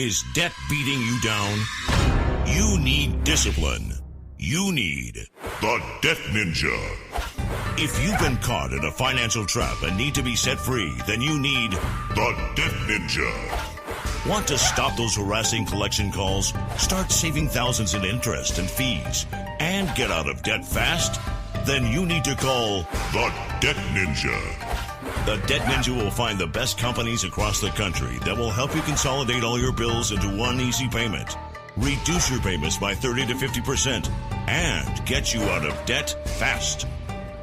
Is debt beating you down? You need discipline. You need the Debt Ninja. If you've been caught in a financial trap and need to be set free, then you need the Debt Ninja. Want to stop those harassing collection calls, start saving thousands in interest and fees, and get out of debt fast? Then you need to call the Debt Ninja. The Debt Ninja will find the best companies across the country that will help you consolidate all your bills into one easy payment, reduce your payments by 30 to 50%, and get you out of debt fast.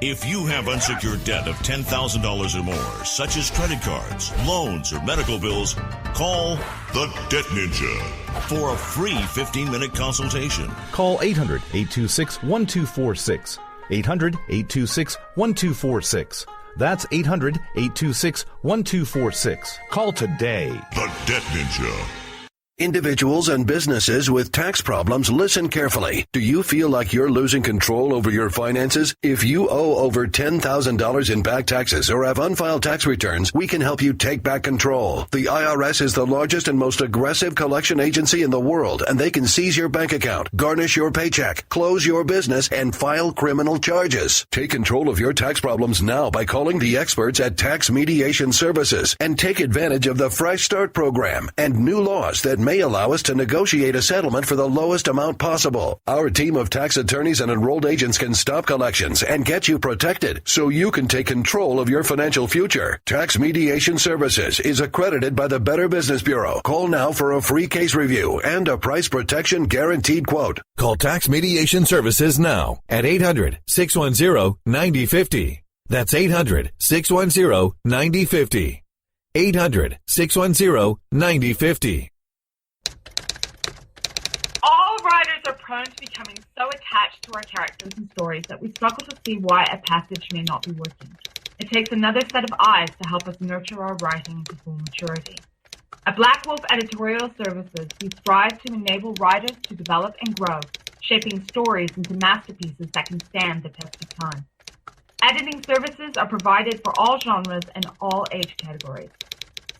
If you have unsecured debt of $10,000 or more, such as credit cards, loans, or medical bills, call the Debt Ninja for a free 15-minute consultation. Call 800-826-1246. 800-826-1246. That's 800-826-1246. Call today. The Debt Ninja. Individuals and businesses with tax problems, listen carefully. Do you feel like you're losing control over your finances? If you owe over $10,000 in back taxes or have unfiled tax returns, we can help you take back control. The IRS is the largest and most aggressive collection agency in the world, and they can seize your bank account, garnish your paycheck, close your business, and file criminal charges. Take control of your tax problems now by calling the experts at Tax Mediation Services and take advantage of the Fresh Start program and new laws that may allow us to negotiate a settlement for the lowest amount possible. Our team of tax attorneys and enrolled agents can stop collections and get you protected so you can take control of your financial future. Tax Mediation Services is accredited by the Better Business Bureau. Call now for a free case review and a price protection guaranteed quote. Call Tax Mediation Services now at 800-610-9050. That's 800-610-9050. 800-610-9050. All writers are prone to becoming so attached to our characters and stories that we struggle to see why a passage may not be working. It takes another set of eyes to help us nurture our writing to full maturity. At Black Wolf Editorial Services, we strive to enable writers to develop and grow, shaping stories into masterpieces that can stand the test of time. Editing services are provided for all genres and all age categories.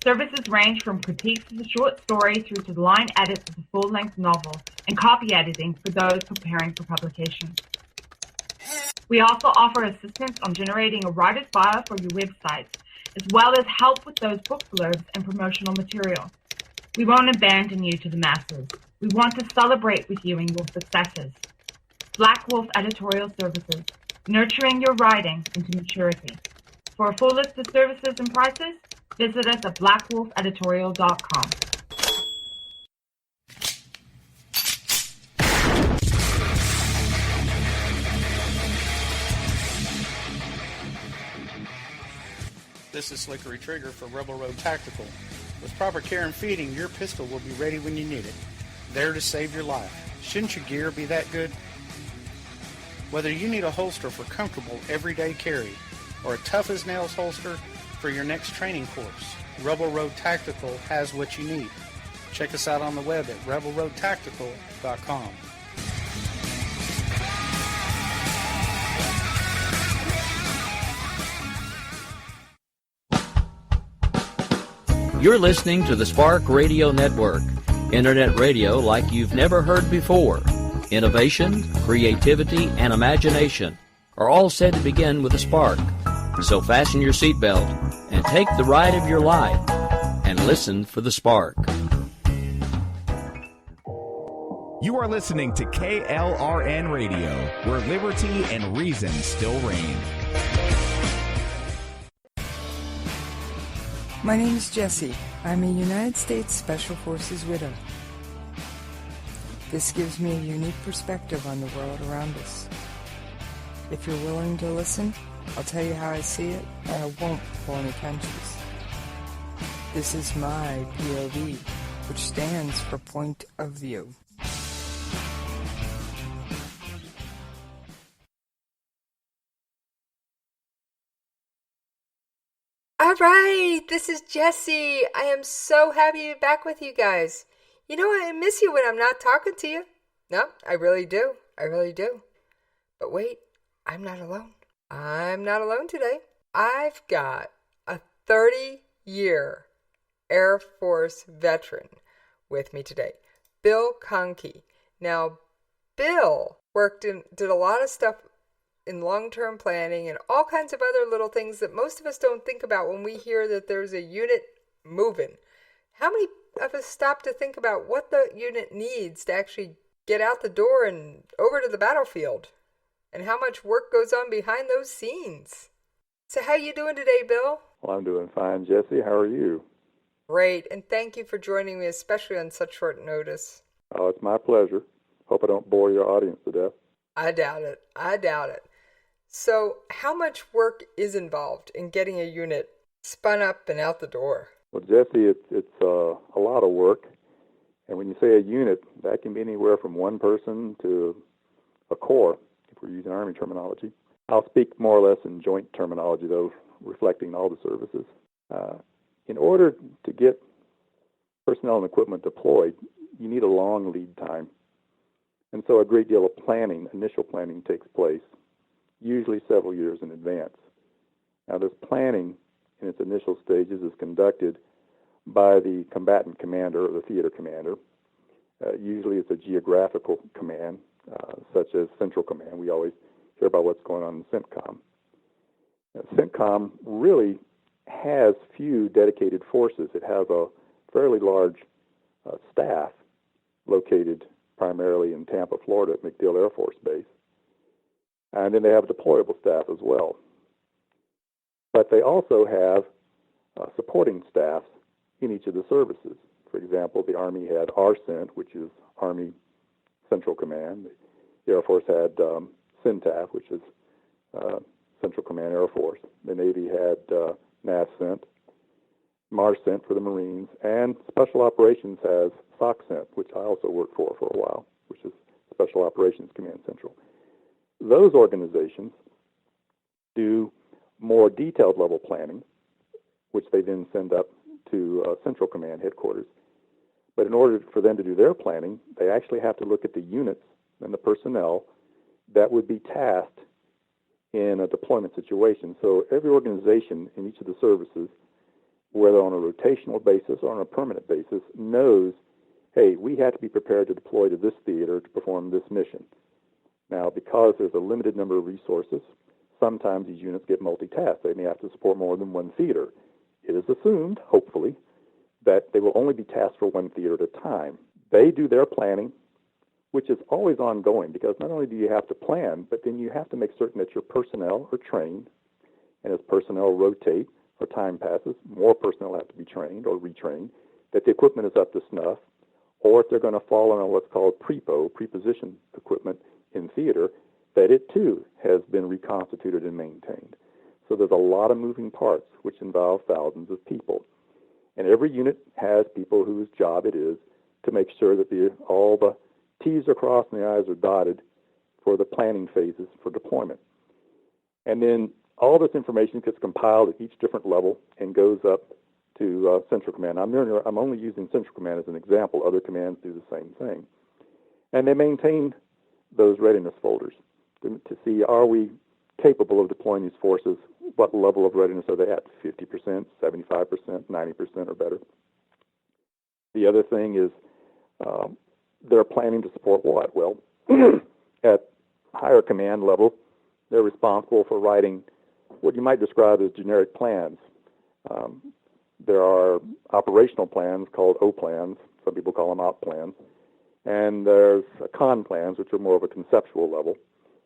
Services range from critiques of the short story through to line edits of the full-length novel and copy editing for those preparing for publication. We also offer assistance on generating a writer's bio for your websites, as well as help with those book blurbs and promotional material. We won't abandon you to the masses. We want to celebrate with you in your successes. Black Wolf Editorial Services, nurturing your writing into maturity. For a full list of services and prices, visit us at blackwolfeditorial.com. This is Slickery Trigger for Rebel Road Tactical. With proper care and feeding, your pistol will be ready when you need it. There to save your life. Shouldn't your gear be that good? Whether you need a holster for comfortable everyday carry or a tough-as-nails holster for your next training course, Rebel Road Tactical has what you need. Check us out on the web at rebelroadtactical.com. You're listening to the Spark Radio Network, internet radio like you've never heard before. Innovation, creativity, and imagination are all said to begin with a spark. So fasten your seatbelt and take the ride of your life and listen for the spark. You are listening to KLRN Radio, where liberty and reason still reign. My name is Jessie. I'm a United States Special Forces widow. This gives me a unique perspective on the world around us. If you're willing to listen, I'll tell you how I see it, and I won't pull any punches. This is my POV, which stands for Point of View. All right, this is Jessie. I am so happy to be back with you guys. You know, I miss you when I'm not talking to you. No, I really do. I really do. But wait, I'm not alone. I'm not alone today. I've got a 30-year Air Force veteran with me today, Bill Kohnke. Now, Bill did a lot of stuff in long-term planning and all kinds of other little things that most of us don't think about when we hear that there's a unit moving. How many of us stop to think about what the unit needs to actually get out the door and over to the battlefield? And how much work goes on behind those scenes? So how you doing today, Bill? Well, I'm doing fine, Jesse. How are you? Great, and thank you for joining me, especially on such short notice. Oh, it's my pleasure. Hope I don't bore your audience to death. I doubt it. So how much work is involved in getting a unit spun up and out the door? Well, Jesse, it's a lot of work. And when you say a unit, that can be anywhere from one person to a corps, if we're using Army terminology. I'll speak more or less in joint terminology, though, reflecting all the services. In order to get personnel and equipment deployed, you need a long lead time. And so a great deal of planning, initial planning, takes place, usually several years in advance. Now, this planning in its initial stages is conducted by the combatant commander or the theater commander. Usually it's a geographical command, such as Central Command. We always hear about what's going on in CENTCOM. CENTCOM really has few dedicated forces. It has a fairly large staff located primarily in Tampa, Florida at MacDill Air Force Base. And then they have deployable staff as well. But they also have supporting staffs in each of the services. For example, the Army had RCENT, which is Army Central Command. The Air Force had CENTAF, which is Central Command Air Force. The Navy had NAVCENT, MARCENT for the Marines, and Special Operations has SOCCENT, which I also worked for a while, which is Special Operations Command Central. Those organizations do more detailed level planning, which they then send up to Central Command headquarters. But in order for them to do their planning, they actually have to look at the units and the personnel that would be tasked in a deployment situation. So every organization in each of the services, whether on a rotational basis or on a permanent basis, knows, hey, we have to be prepared to deploy to this theater to perform this mission. Now, because there's a limited number of resources, sometimes these units get multitasked. They may have to support more than one theater. It is assumed, hopefully, that they will only be tasked for one theater at a time. They do their planning, which is always ongoing, because not only do you have to plan, but then you have to make certain that your personnel are trained, and as personnel rotate or time passes, more personnel have to be trained or retrained, that the equipment is up to snuff, or if they're going to fall on what's called preposition equipment in theater, that it too has been reconstituted and maintained. So there's a lot of moving parts which involve thousands of people. And every unit has people whose job it is to make sure that all the T's are crossed and the I's are dotted for the planning phases for deployment. And then all this information gets compiled at each different level and goes up to Central Command. I'm only using Central Command as an example. Other commands do the same thing. And they maintain those readiness folders to see, are we capable of deploying these forces? What level of readiness are they at? 50%, 75%, 90% or better. The other thing is they're planning to support what? Well, at higher command level, they're responsible for writing what you might describe as generic plans. There are operational plans called O plans. Some people call them OP plans. And there's con plans, which are more of a conceptual level,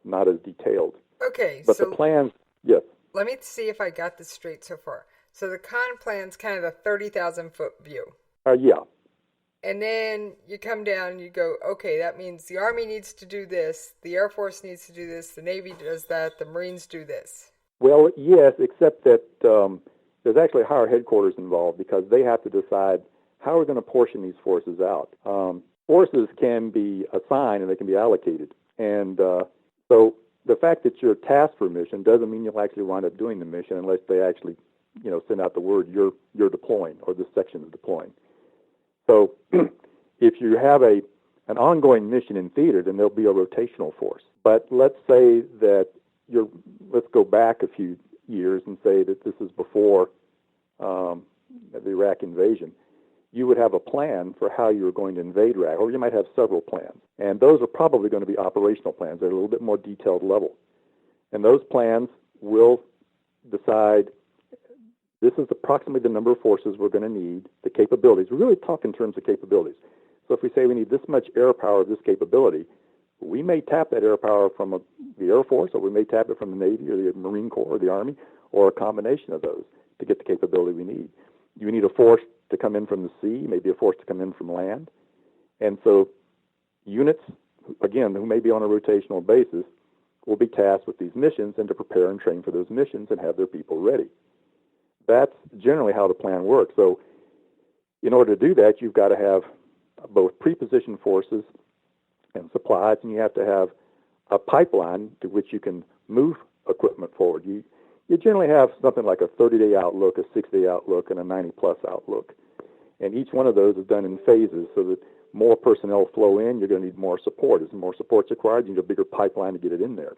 not as detailed. Okay, but so the plans, yes. Let me see if I got this straight so far. So the con plan's kind of a 30,000-foot view. Yeah. And then you come down and you go, okay, that means the Army needs to do this, the Air Force needs to do this, the Navy does that, the Marines do this. Well, yes, except that there's actually higher headquarters involved because they have to decide how we're going to portion these forces out. Forces can be assigned and they can be allocated. And so the fact that you're tasked for a mission doesn't mean you'll actually wind up doing the mission unless they actually, send out the word you're deploying or this section is deploying. So if you have an ongoing mission in theater, then there'll be a rotational force. But let's say that let's go back a few years and say that this is before the Iraq invasion. you would have a plan for how you were going to invade Iraq, or you might have several plans. And those are probably going to be operational plans. They're a little bit more detailed level. And those plans will decide this is approximately the number of forces we're going to need, the capabilities. We really talk in terms of capabilities. So if we say we need this much air power, this capability, we may tap that air power from the Air Force, or we may tap it from the Navy or the Marine Corps or the Army, or a combination of those to get the capability we need. You need a force to come in from the sea, maybe a force to come in from land. And so units, again, who may be on a rotational basis, will be tasked with these missions and to prepare and train for those missions and have their people ready. That's generally how the plan works. So in order to do that, you've got to have both pre-positioned forces and supplies, and you have to have a pipeline to which you can move equipment forward. You generally have something like a 30-day outlook, a 6-day outlook, and a 90-plus outlook. And each one of those is done in phases so that more personnel flow in, you're going to need more support. As more support's required, you need a bigger pipeline to get it in there.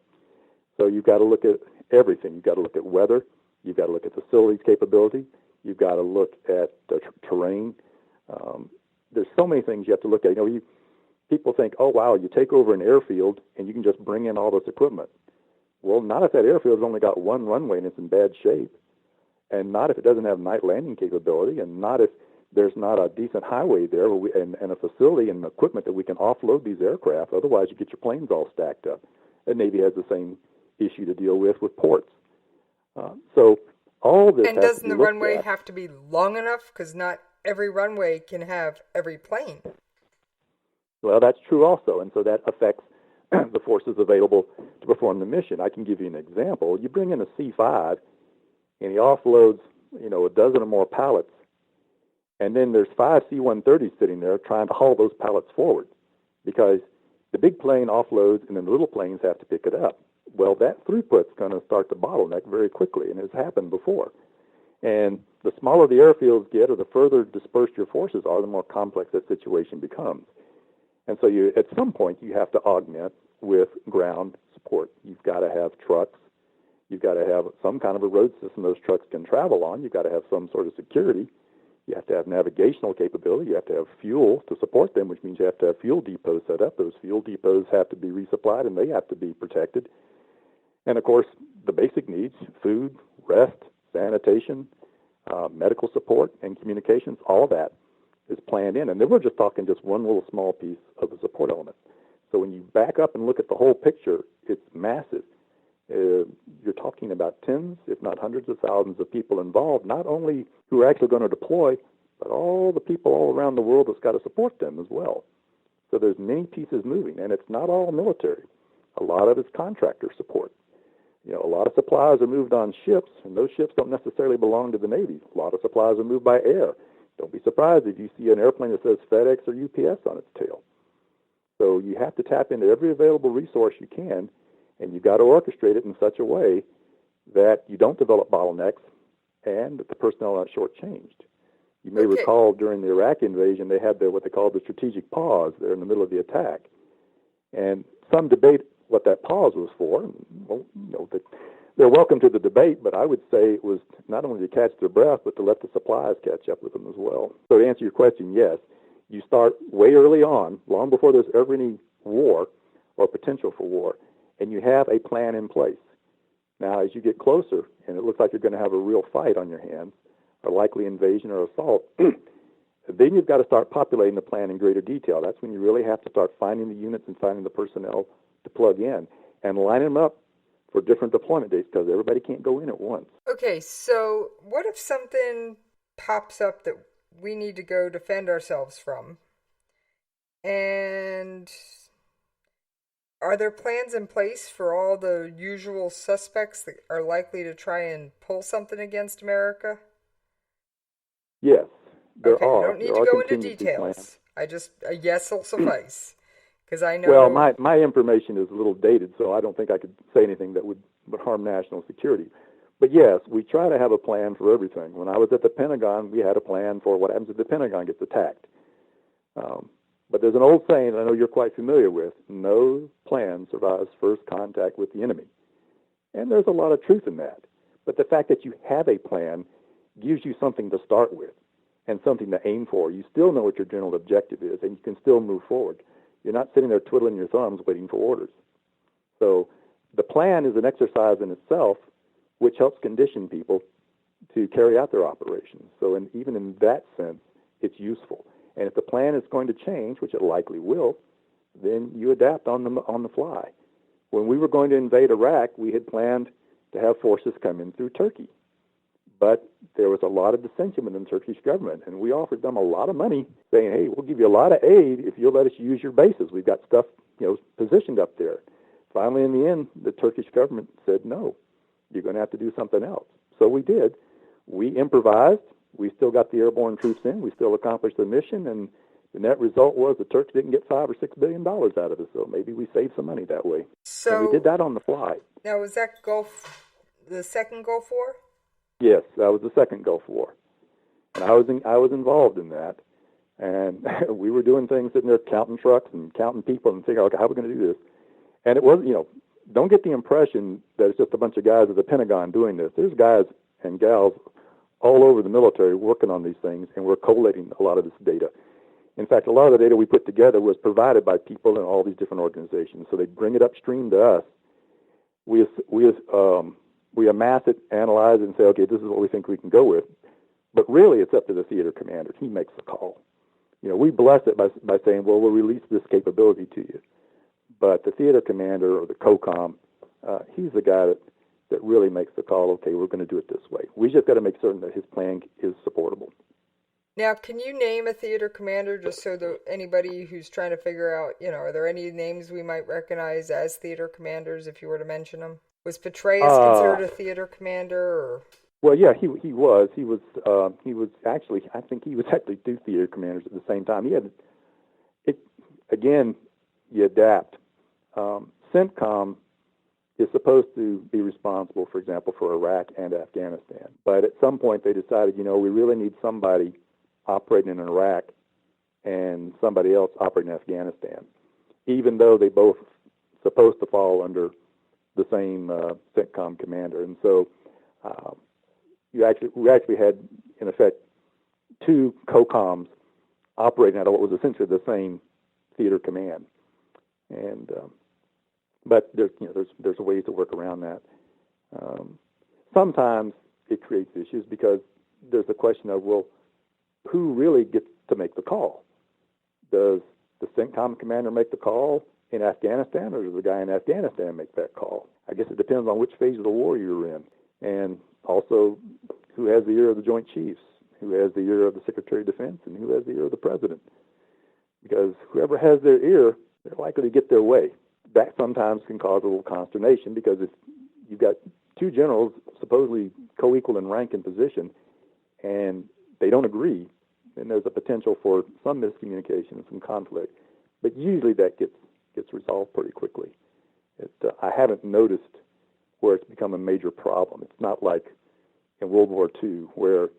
So you've got to look at everything. You've got to look at weather. You've got to look at facilities capability. You've got to look at terrain. There's so many things you have to look at. People think, oh, wow, you take over an airfield and you can just bring in all this equipment. Well, not if that airfield's only got one runway and it's in bad shape, and not if it doesn't have night landing capability, and not if there's not a decent highway there and a facility and equipment that we can offload these aircraft. Otherwise, you get your planes all stacked up. The Navy has the same issue to deal with ports. So all this. And doesn't the runway have to be long enough? Because not every runway can have every plane. Well, that's true also, and so that affects the forces available to perform the mission. I can give you an example. You bring in a C-5, and he offloads, a dozen or more pallets, and then there's 5 C-130s sitting there trying to haul those pallets forward because the big plane offloads, and then the little planes have to pick it up. Well, that throughput's going to start to bottleneck very quickly, and it's happened before. And the smaller the airfields get, or the further dispersed your forces are, the more complex that situation becomes. And so at some point, you have to augment with ground support. You've got to have trucks. You've got to have some kind of a road system those trucks can travel on. You've got to have some sort of security. You have to have navigational capability. You have to have fuel to support them, which means you have to have fuel depots set up. Those fuel depots have to be resupplied, and they have to be protected. And, of course, the basic needs, food, rest, sanitation, medical support, and communications, all of that is planned in. And then we're just talking just one little small piece of the support element. So when you back up and look at the whole picture, it's massive. You're talking about tens, if not hundreds of thousands of people involved, not only who are actually going to deploy, but all the people all around the world that's got to support them as well. So there's many pieces moving, and it's not all military. A lot of it's contractor support. A lot of supplies are moved on ships, and those ships don't necessarily belong to the Navy. A lot of supplies are moved by air. Don't be surprised if you see an airplane that says FedEx or UPS on its tail. So you have to tap into every available resource you can, and you've got to orchestrate it in such a way that you don't develop bottlenecks and that the personnel are not shortchanged. You may recall during the Iraq invasion, they had what they called the strategic pause there in the middle of the attack. And some debate what that pause was for. Well, they're welcome to the debate, but I would say it was not only to catch their breath, but to let the supplies catch up with them as well. So to answer your question, yes, you start way early on, long before there's ever any war or potential for war, and you have a plan in place. Now, as you get closer, and it looks like you're going to have a real fight on your hands, a likely invasion or assault, then you've got to start populating the plan in greater detail. That's when you really have to start finding the units and finding the personnel to plug in and line them up for different deployment dates because everybody can't go in at once. Okay, so what if something pops up that we need to go defend ourselves from? And are there plans in place for all the usual suspects that are likely to try and pull something against America? Yes, there are. You don't need to go into details. A yes will suffice. Because I know. Well, my information is a little dated, so I don't think I could say anything that would harm national security. But yes, we try to have a plan for everything. When I was at the Pentagon, we had a plan for what happens if the Pentagon gets attacked. But there's an old saying I know you're quite familiar with: no plan survives first contact with the enemy. And there's a lot of truth in that. But the fact that you have a plan gives you something to start with. and something to aim for. You still know what your general objective is, and you can still move forward. You're not sitting there twiddling your thumbs waiting for orders. So the plan is an exercise in itself, which helps condition people to carry out their operations. So even in that sense, it's useful. And if the plan is going to change, which it likely will, then you adapt on the fly. When we were going to invade Iraq, we had planned to have forces come in through Turkey. But there was a lot of dissension within the Turkish government, and we offered them a lot of money, saying, hey, we'll give you a lot of aid if you'll let us use your bases. We've got stuff, positioned up there. Finally, in the end, the Turkish government said, no, you're going to have to do something else. So we did. We improvised. We still got the airborne troops in. We still accomplished the mission, and the net result was the Turks didn't get $5 or $6 billion out of it, so maybe we saved some money that way. So and we did that on the fly. Now, was that the second Gulf War? Yes, that was the second Gulf War, and I was involved in that, and we were doing things, sitting there counting trucks and counting people and figuring out, how are we going to do this? And it wasn't, don't get the impression that it's just a bunch of guys at the Pentagon doing this. There's guys and gals all over the military working on these things, and we're collating a lot of this data. In fact, a lot of the data we put together was provided by people in all these different organizations, so they bring it upstream to us. We amass it, analyze it, and say, okay, this is what we think we can go with. But really, it's up to the theater commander. He makes the call. We bless it by saying, well, we'll release this capability to you. But the theater commander or the COCOM, he's the guy that really makes the call, okay, we're going to do it this way. We just got to make certain that his plan is supportable. Now, can you name a theater commander just so that anybody who's trying to figure out, are there any names we might recognize as theater commanders if you were to mention them? Was Petraeus considered a theater commander? Or? Well, yeah, he was. He was actually, I think he was actually two theater commanders at the same time. He had, again, you adapt. CENTCOM is supposed to be responsible, for example, for Iraq and Afghanistan. But at some point they decided, we really need somebody operating in Iraq and somebody else operating in Afghanistan, even though they both supposed to fall under the same CENTCOM commander. And so we actually had, in effect, two COCOMs operating out of what was essentially the same theater command. And but there's ways to work around that. Sometimes it creates issues because there's the question of, well, who really gets to make the call? Does the CENTCOM commander make the call in Afghanistan, or does the guy in Afghanistan make that call? I guess it depends on which phase of the war you're in, and also who has the ear of the Joint Chiefs, who has the ear of the Secretary of Defense, and who has the ear of the President. Because whoever has their ear, they're likely to get their way. That sometimes can cause a little consternation, because if you've got two generals supposedly co-equal in rank and position, and they don't agree, then there's a potential for some miscommunication and some conflict. But usually that gets resolved pretty quickly. I haven't noticed where it's become a major problem. It's not like in World War II, where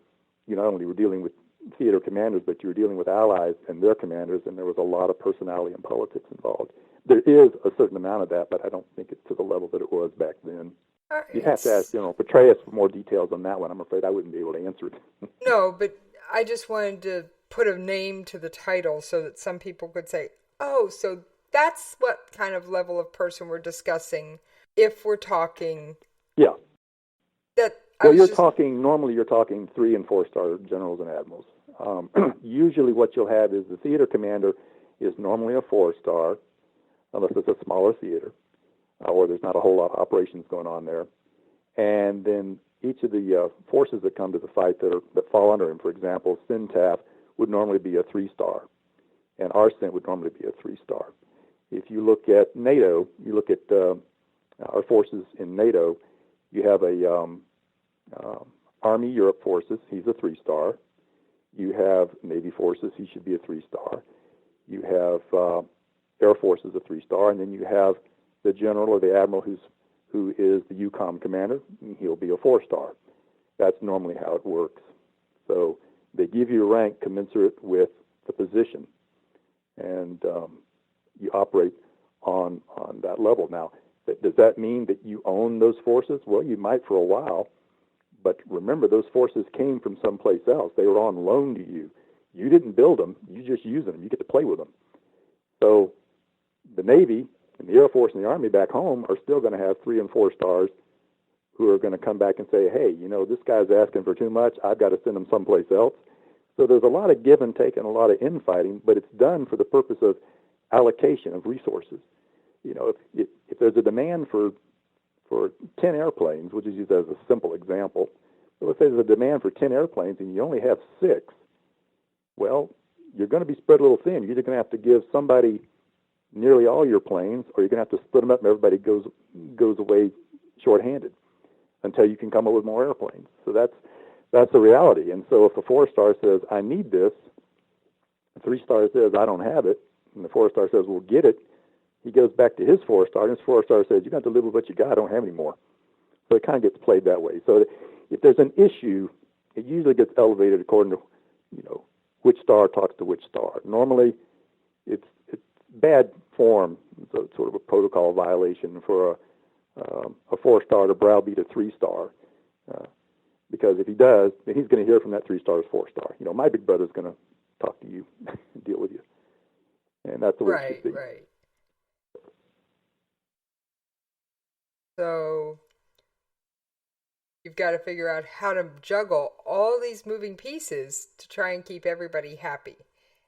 you not only were dealing with theater commanders, but you were dealing with allies and their commanders, and there was a lot of personality and politics involved. There is a certain amount of that, but I don't think it's to the level that it was back then. You have to ask General Petraeus for more details on that one. I'm afraid I wouldn't be able to answer it. No, but I just wanted to put a name to the title so that some people could say, oh, so that's what kind of level of person we're discussing if we're talking. Yeah. Normally you're talking 3- and 4-star generals and admirals. Usually what you'll have is the theater commander is normally a 4-star, unless it's a smaller theater, or there's not a whole lot of operations going on there. And then each of the forces that come to the fight that fall under him, for example, CENTAF would normally be a 3-star, and ARCENT would normally be a 3-star. If you look at NATO, you look at our forces in NATO, you have a Army Europe forces, he's a 3-star. You have Navy forces, he should be a 3-star. You have Air Force is a 3-star, and then you have the general or the admiral who is the EUCOM commander, and he'll be a 4-star. That's normally how it works. So they give you a rank commensurate with the position, and you operate on that level. Now, does that mean that you own those forces? Well, you might for a while, But remember, those forces came from someplace else. They were on loan to you. You didn't build them. You just use them. You get to play with them. So the Navy and the Air Force and the Army back home are still going to have 3 and 4 stars who are going to come back and say, hey, this guy's asking for too much. I've got to send him someplace else. So there's a lot of give and take and a lot of infighting, but it's done for the purpose of allocation of resources. If there's a demand for 10 airplanes, which is used as a simple example, but let's say there's a demand for 10 airplanes and you only have 6, well, you're going to be spread a little thin. You're either going to have to give somebody nearly all your planes, or you're going to have to split them up and everybody goes away shorthanded until you can come up with more airplanes. So that's the reality. And so if a 4-star says, I need this, a 3-star says, I don't have it, and the 4-star says, well, get it, he goes back to his 4-star, and his 4-star says, you got to live with what you got, I don't have any more. So it kind of gets played that way. So if there's an issue, it usually gets elevated according to, which star talks to which star. Normally, it's bad form, so it's sort of a protocol violation for a 4-star to browbeat a 3-star. Because if he does, then he's going to hear from that 3-star's 4-star. My big brother's going to talk to you and deal with you. And that's the way it should be. Right. So you've got to figure out how to juggle all these moving pieces to try and keep everybody happy.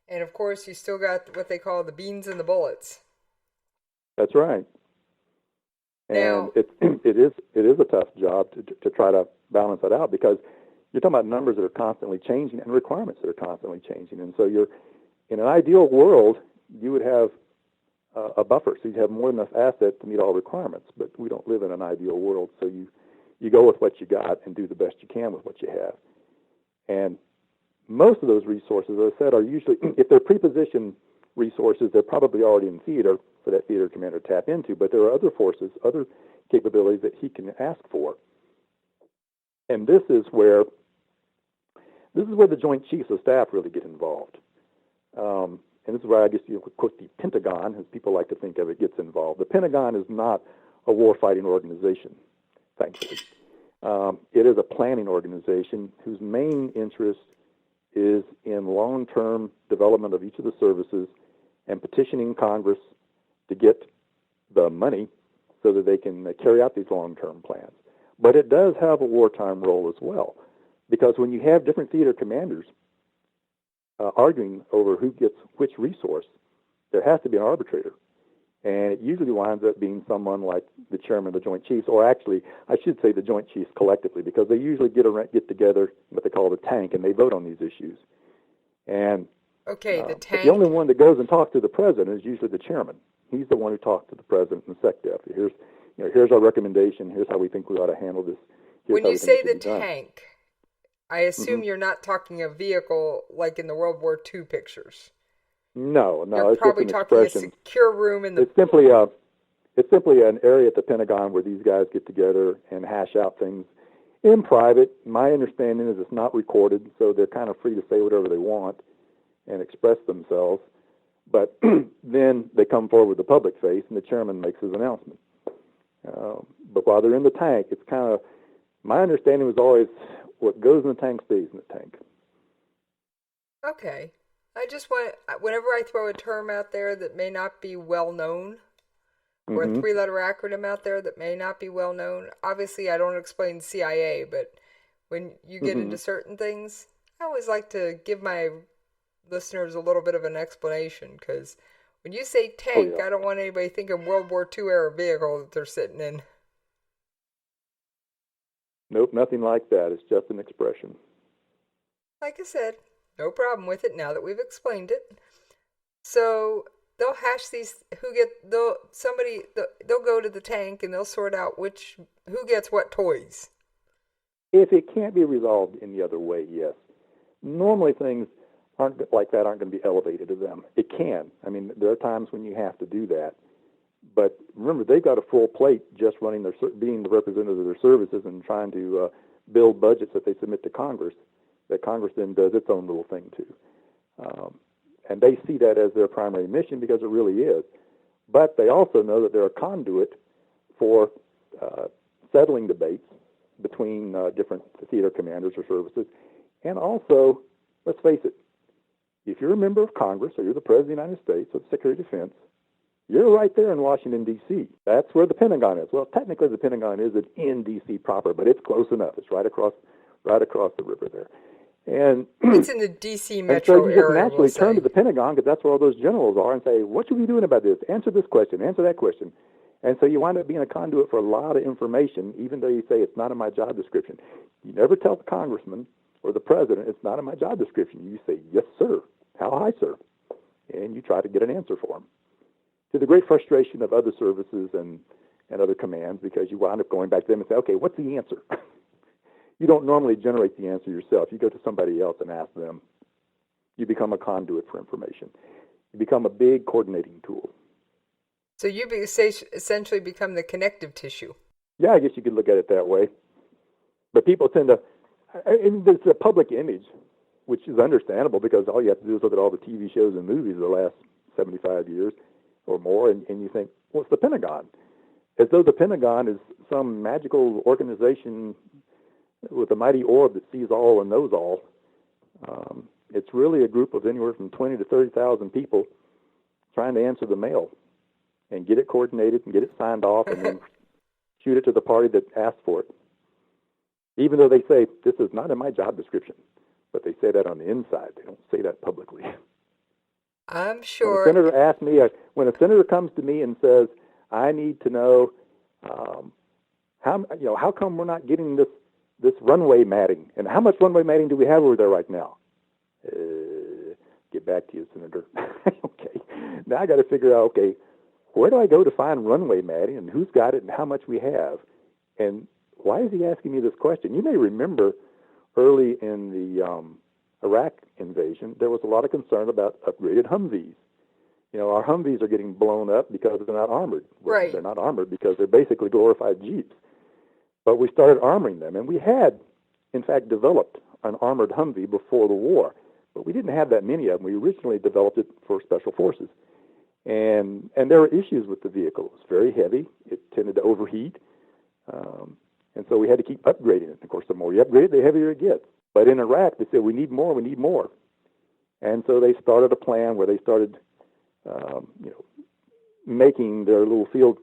And of course, you still got what they call the beans and the bullets. That's right. Now, and it is a tough job to try to balance that out, because you're talking about numbers that are constantly changing and requirements that are constantly changing. And so you're in an ideal world, you would have a buffer, so you'd have more than enough assets to meet all requirements. But we don't live in an ideal world, so you go with what you got and do the best you can with what you have. And most of those resources, as I said, are usually, if they're prepositioned resources, they're probably already in theater for that theater commander to tap into. But there are other forces, other capabilities that he can ask for. And this is where the Joint Chiefs of Staff really get involved. And this is where I guess of course, the Pentagon, as people like to think of it, gets involved. The Pentagon is not a war-fighting organization, thankfully. It is a planning organization whose main interest is in long-term development of each of the services and petitioning Congress to get the money so that they can carry out these long-term plans. But it does have a wartime role as well, because when you have different theater commanders arguing over who gets which resource, there has to be an arbitrator. And it usually winds up being someone like the chairman of the Joint Chiefs, or actually, I should say the Joint Chiefs collectively, because they usually get together, what they call the tank, and they vote on these issues. And the tank. The only one that goes and talks to the president is usually the chairman. He's the one who talks to the president and the SecDef. Here's our recommendation. Here's how we think we ought to handle this. When you say the tank, I assume you're not talking a vehicle like in the World War II pictures. No, You're it's probably just an talking expression. a secure room in the. It's simply an area at the Pentagon where these guys get together and hash out things in private. My understanding is it's not recorded, so they're kind of free to say whatever they want and express themselves. But then they come forward with the public face, and the chairman makes his announcement. But while they're in the tank, it's kind of, my understanding was always what goes in the tank stays in the tank. Okay. I just want, whenever I throw a term out there that may not be well known, or a 3-letter acronym out there that may not be well known, obviously I don't explain CIA, but when you get into certain things, I always like to give my listeners a little bit of an explanation, because when you say tank, I don't want anybody thinking World War II era vehicle that they're sitting in. Nope, nothing like that. It's just an expression. Like I said, no problem with it now that we've explained it. So they'll hash these. They'll go to the tank and they'll sort out who gets what toys. If it can't be resolved in the other way, yes. Normally things aren't going to be elevated to them. It can. I mean, there are times when you have to do that. But remember, they've got a full plate just running being the representative of their services and trying to build budgets that they submit to Congress, that Congress then does its own little thing too. And they see that as their primary mission, because it really is. But they also know that they're a conduit for settling debates between different theater commanders or services. And also, let's face it, if you're a member of Congress or you're the President of the United States or the Secretary of Defense, you're right there in Washington, D.C. That's where the Pentagon is. Well, technically the Pentagon isn't in D.C. proper, but it's close enough. It's right across the river there. And it's in the D.C. metro area. So you just area, naturally turn to the Pentagon, because that's where all those generals are, and say, what should we be doing about this? Answer this question. Answer that question. And so you wind up being a conduit for a lot of information, even though you say it's not in my job description. You never tell the congressman or the president it's not in my job description. You say, yes, sir. How high, sir? And you try to get an answer for them. To the great frustration of other services and other commands, because you wind up going back to them and say, okay, what's the answer? You don't normally generate the answer yourself. You go to somebody else and ask them. You become a conduit for information. You become a big coordinating tool. So you essentially become the connective tissue. Yeah, I guess you could look at it that way. But people tend to, there's a public image, which is understandable, because all you have to do is look at all the TV shows and movies of the last 75 years or more, and you think, well, it's the Pentagon. As though the Pentagon is some magical organization with a mighty orb that sees all and knows all. It's really a group of anywhere from 20 to 30,000 people trying to answer the mail and get it coordinated and get it signed off and then shoot it to the party that asked for it. Even though they say, this is not in my job description, but they say that on the inside. They don't say that publicly. I'm sure. When a senator comes to me and says, I need to know how come we're not getting this runway matting, and how much runway matting do we have over there right now? Get back to you, Senator. Okay. Now I got to figure out, okay, where do I go to find runway matting, and who's got it, and how much we have? And why is he asking me this question? You may remember early in the Iraq invasion, there was a lot of concern about upgraded Humvees. You know, our Humvees are getting blown up because they're not armored. Right. They're not armored because they're basically glorified Jeeps. But we started armoring them, and we had, in fact, developed an armored Humvee before the war. But we didn't have that many of them. We originally developed it for Special Forces. And there were issues with the vehicle. It was very heavy. It tended to overheat. And so we had to keep upgrading it. Of course, the more you upgrade it, the heavier it gets. But in Iraq, they said, we need more, we need more. And so they started a plan where they started, making their little field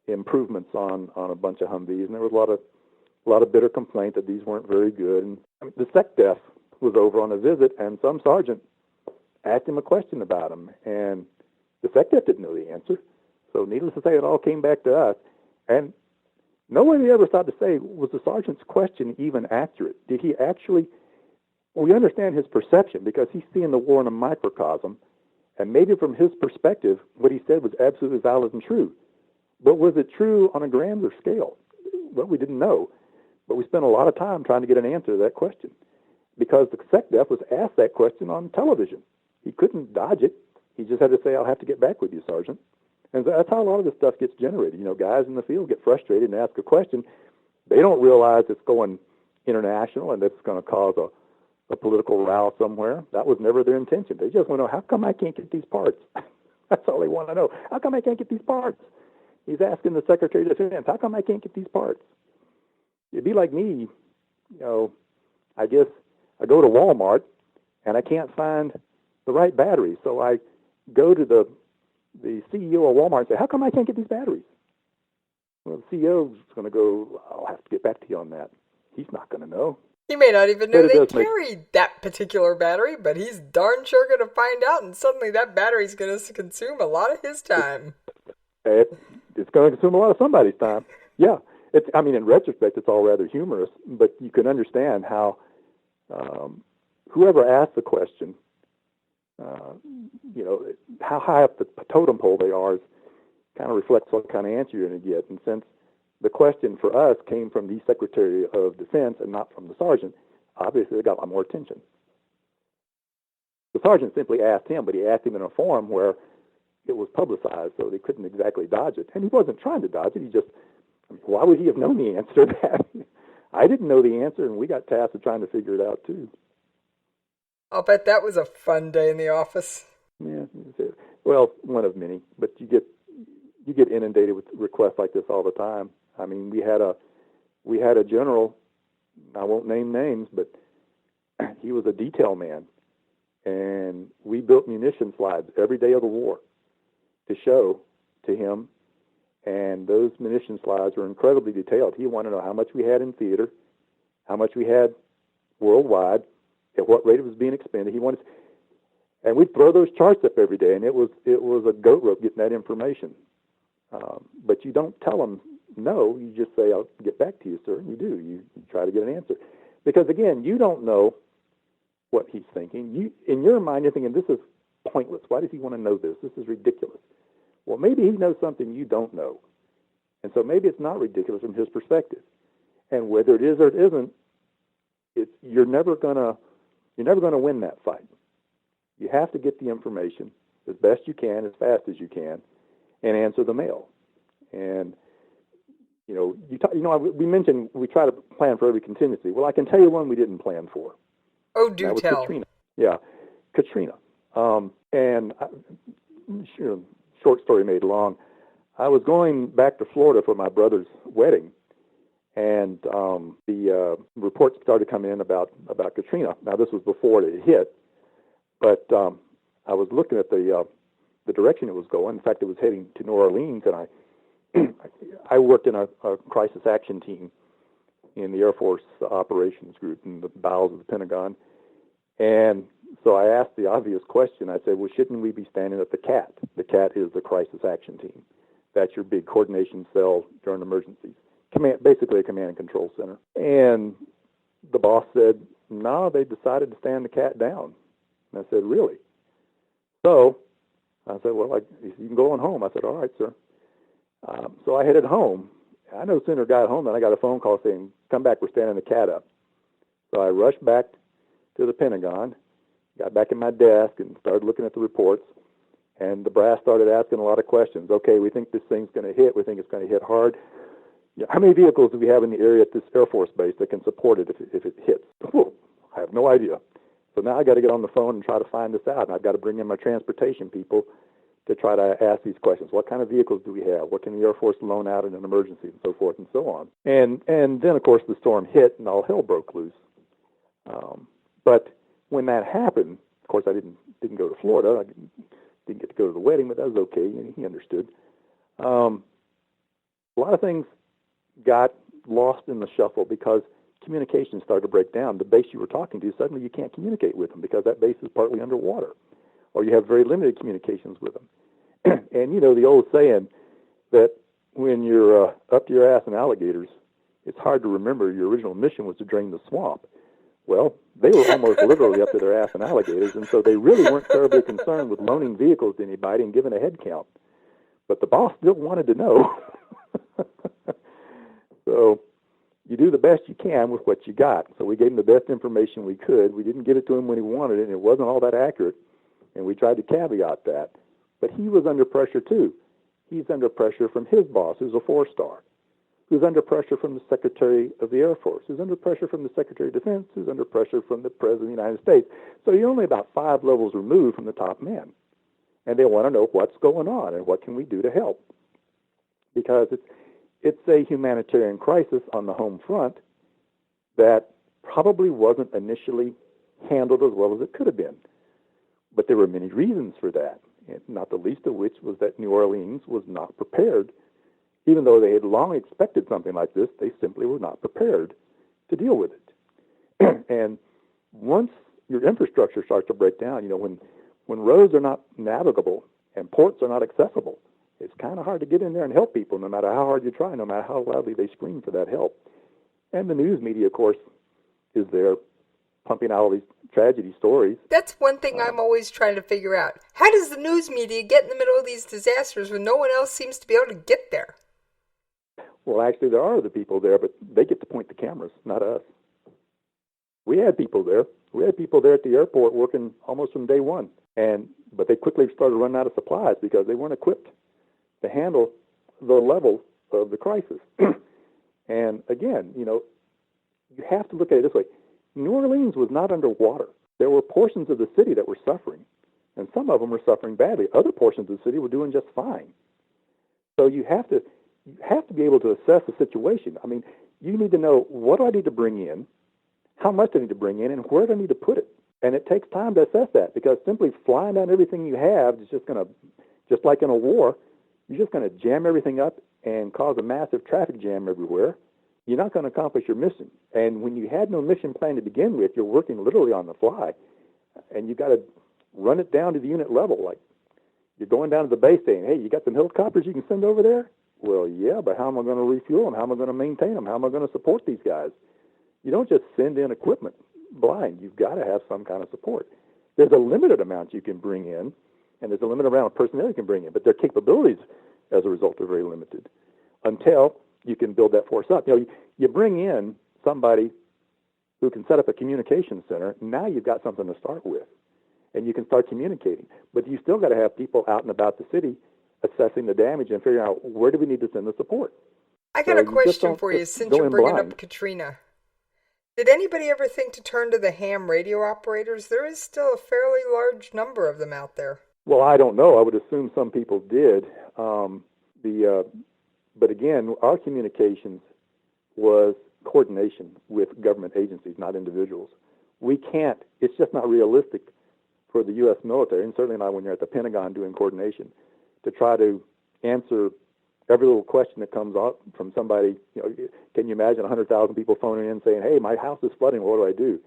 improvements on a bunch of Humvees. And there was a lot of bitter complaint that these weren't very good. And the SecDef was over on a visit, and some sergeant asked him a question about them. And the SecDef didn't know the answer. So needless to say, it all came back to us. And nobody ever thought to say, was the sergeant's question even accurate? Did he actually, we understand his perception because he's seeing the war in a microcosm, and maybe from his perspective, what he said was absolutely valid and true. But was it true on a grander scale? Well, we didn't know. But we spent a lot of time trying to get an answer to that question because the SecDef was asked that question on television. He couldn't dodge it. He just had to say, I'll have to get back with you, Sergeant. And that's how a lot of this stuff gets generated. You know, guys in the field get frustrated and ask a question. They don't realize it's going international and it's going to cause a political row somewhere. That was never their intention. They just want to know, how come I can't get these parts? That's all they want to know. How come I can't get these parts? He's asking the Secretary of Defense, how come I can't get these parts? It'd be like me, I guess I go to Walmart and I can't find the right batteries. So I go to the CEO of Walmart and say, how come I can't get these batteries? Well, the CEO is going to go, I'll have to get back to you on that. He's not going to know. He may not even know they carry that particular battery, but he's darn sure going to find out, and suddenly that battery's going to consume a lot of his time. It's going to consume a lot of somebody's time. Yeah. In retrospect, it's all rather humorous, but you can understand how whoever asked the question, how high up the totem pole they are kind of reflects what kind of answer you're going to get. And since the question for us came from the Secretary of Defense and not from the sergeant, obviously they got a lot more attention. The sergeant simply asked him, but he asked him in a form where it was publicized, so they couldn't exactly dodge it. And he wasn't trying to dodge it. He just, why would he have known the answer to that? I didn't know the answer, and we got tasked with trying to figure it out, too. I'll bet that was a fun day in the office. Yeah, well, one of many, but you get inundated with requests like this all the time. I mean, we had a we had a general, I won't name names, but he was a detail man, and we built munition slides every day of the war to show to him, and those munition slides were incredibly detailed. He wanted to know how much we had in theater, how much we had worldwide, at what rate it was being expended. He wanted, and we'd throw those charts up every day, and it was a goat rope getting that information. But you don't tell them no. You just say, "I'll get back to you, sir." And you do. You try to get an answer, because again, you don't know what he's thinking. You, in your mind, you're thinking, "This is pointless. Why does he want to know this? This is ridiculous." Well, maybe he knows something you don't know, and so maybe it's not ridiculous from his perspective. And whether it is or it isn't, you're never gonna win that fight. You have to get the information as best you can, as fast as you can, and answer the mail. And we mentioned we try to plan for every contingency. Well, I can tell you one we didn't plan for. Oh, do that was tell. Katrina. Yeah, Katrina. Short story made long. I was going back to Florida for my brother's wedding, and the reports started coming in about Katrina. Now, this was before it hit, but I was looking at the direction it was going. In fact, it was heading to New Orleans, and I worked in a crisis action team in the Air Force operations group in the bowels of the Pentagon. And so I asked the obvious question. I said, well, shouldn't we be standing at the CAT? The CAT is the crisis action team. That's your big coordination cell during emergencies. Basically a command and control center. And the boss said, no, they decided to stand the CAT down. And I said, really? So I said, well, you can go on home. I said, all right, sir. So I headed home. I no sooner got home than I got a phone call saying, come back, we're standing the CAT up. So I rushed back to the Pentagon, got back in my desk and started looking at the reports. And the brass started asking a lot of questions. Okay, we think this thing's going to hit. We think it's going to hit hard. Yeah, how many vehicles do we have in the area at this Air Force base that can support it if it hits? Oh, I have no idea. So now I got to get on the phone and try to find this out. And I've got to bring in my transportation people to try to ask these questions. What kind of vehicles do we have? What can the Air Force loan out in an emergency, and so forth and so on. And then, of course, the storm hit and all hell broke loose. But when that happened, of course, I didn't go to Florida. I didn't get to go to the wedding, but that was okay. He understood. A lot of things got lost in the shuffle because communication started to break down. The base you were talking to, suddenly you can't communicate with them because that base is partly underwater, or you have very limited communications with them. And you know the old saying that when you're up to your ass in alligators, it's hard to remember your original mission was to drain the swamp. Well, they were almost literally up to their ass in alligators, and so they really weren't terribly concerned with loaning vehicles to anybody and giving a head count. But the boss still wanted to know. So you do the best you can with what you got. So we gave him the best information we could. We didn't get it to him when he wanted it, and it wasn't all that accurate, and we tried to caveat that. But he was under pressure, too. He's under pressure from his boss, who's a 4-star, who's under pressure from the Secretary of the Air Force, who's under pressure from the Secretary of Defense, who's under pressure from the President of the United States. So you're only about 5 levels removed from the top men. And they want to know what's going on and what can we do to help. Because it's a humanitarian crisis on the home front that probably wasn't initially handled as well as it could have been. But there were many reasons for that, not the least of which was that New Orleans was not prepared. Even though they had long expected something like this, they simply were not prepared to deal with it. And once your infrastructure starts to break down, you know, when roads are not navigable and ports are not accessible, it's kind of hard to get in there and help people, no matter how hard you try, no matter how loudly they scream for that help. And the news media, of course, is there pumping out all these tragedy stories. That's one thing I'm always trying to figure out. How does the news media get in the middle of these disasters when no one else seems to be able to get there? Well, actually, there are other people there, but they get to point the cameras, not us. We had people there. We had people there at the airport working almost from day one. But they quickly started running out of supplies because they weren't equipped to handle the level of the crisis. And again, you know, you have to look at it this way. New Orleans was not underwater. There were portions of the city that were suffering, and some of them were suffering badly. Other portions of the city were doing just fine. So you have to be able to assess the situation. I mean, You need to know, what do I need to bring in, how much do I need to bring in, and where do I need to put it? And it takes time to assess that, because simply flying down everything you have is just going to, just like in a war, you're just going to jam everything up and cause a massive traffic jam everywhere. You're not going to accomplish your mission. And when you had no mission plan to begin with, you're working literally on the fly, and you got to run it down to the unit level. Like, you're going down to the base saying, hey, you got some helicopters you can send over there? Well, yeah, but how am I going to refuel them? How am I going to maintain them? How am I going to support these guys? You don't just send in equipment blind. You've got to have some kind of support. There's a limited amount you can bring in, and there's a limited amount of personnel you can bring in, but their capabilities, as a result, are very limited until you can build that force up. You bring in somebody who can set up a communication center. Now you've got something to start with, and you can start communicating. But you still got to have people out and about the city assessing the damage and figuring out, where do we need to send the support. I got a question for you, since you're bringing up Katrina. Did anybody ever think to turn to the ham radio operators? There is still a fairly large number of them out there. Well, I don't know. I would assume some people did. But again, our communications was coordination with government agencies, not individuals. We can't, it's just not realistic for the U.S. military, and certainly not when you're at the Pentagon doing coordination, to try to answer every little question that comes up from somebody. Can you imagine 100,000 people phoning in saying, hey, my house is flooding, what do I do?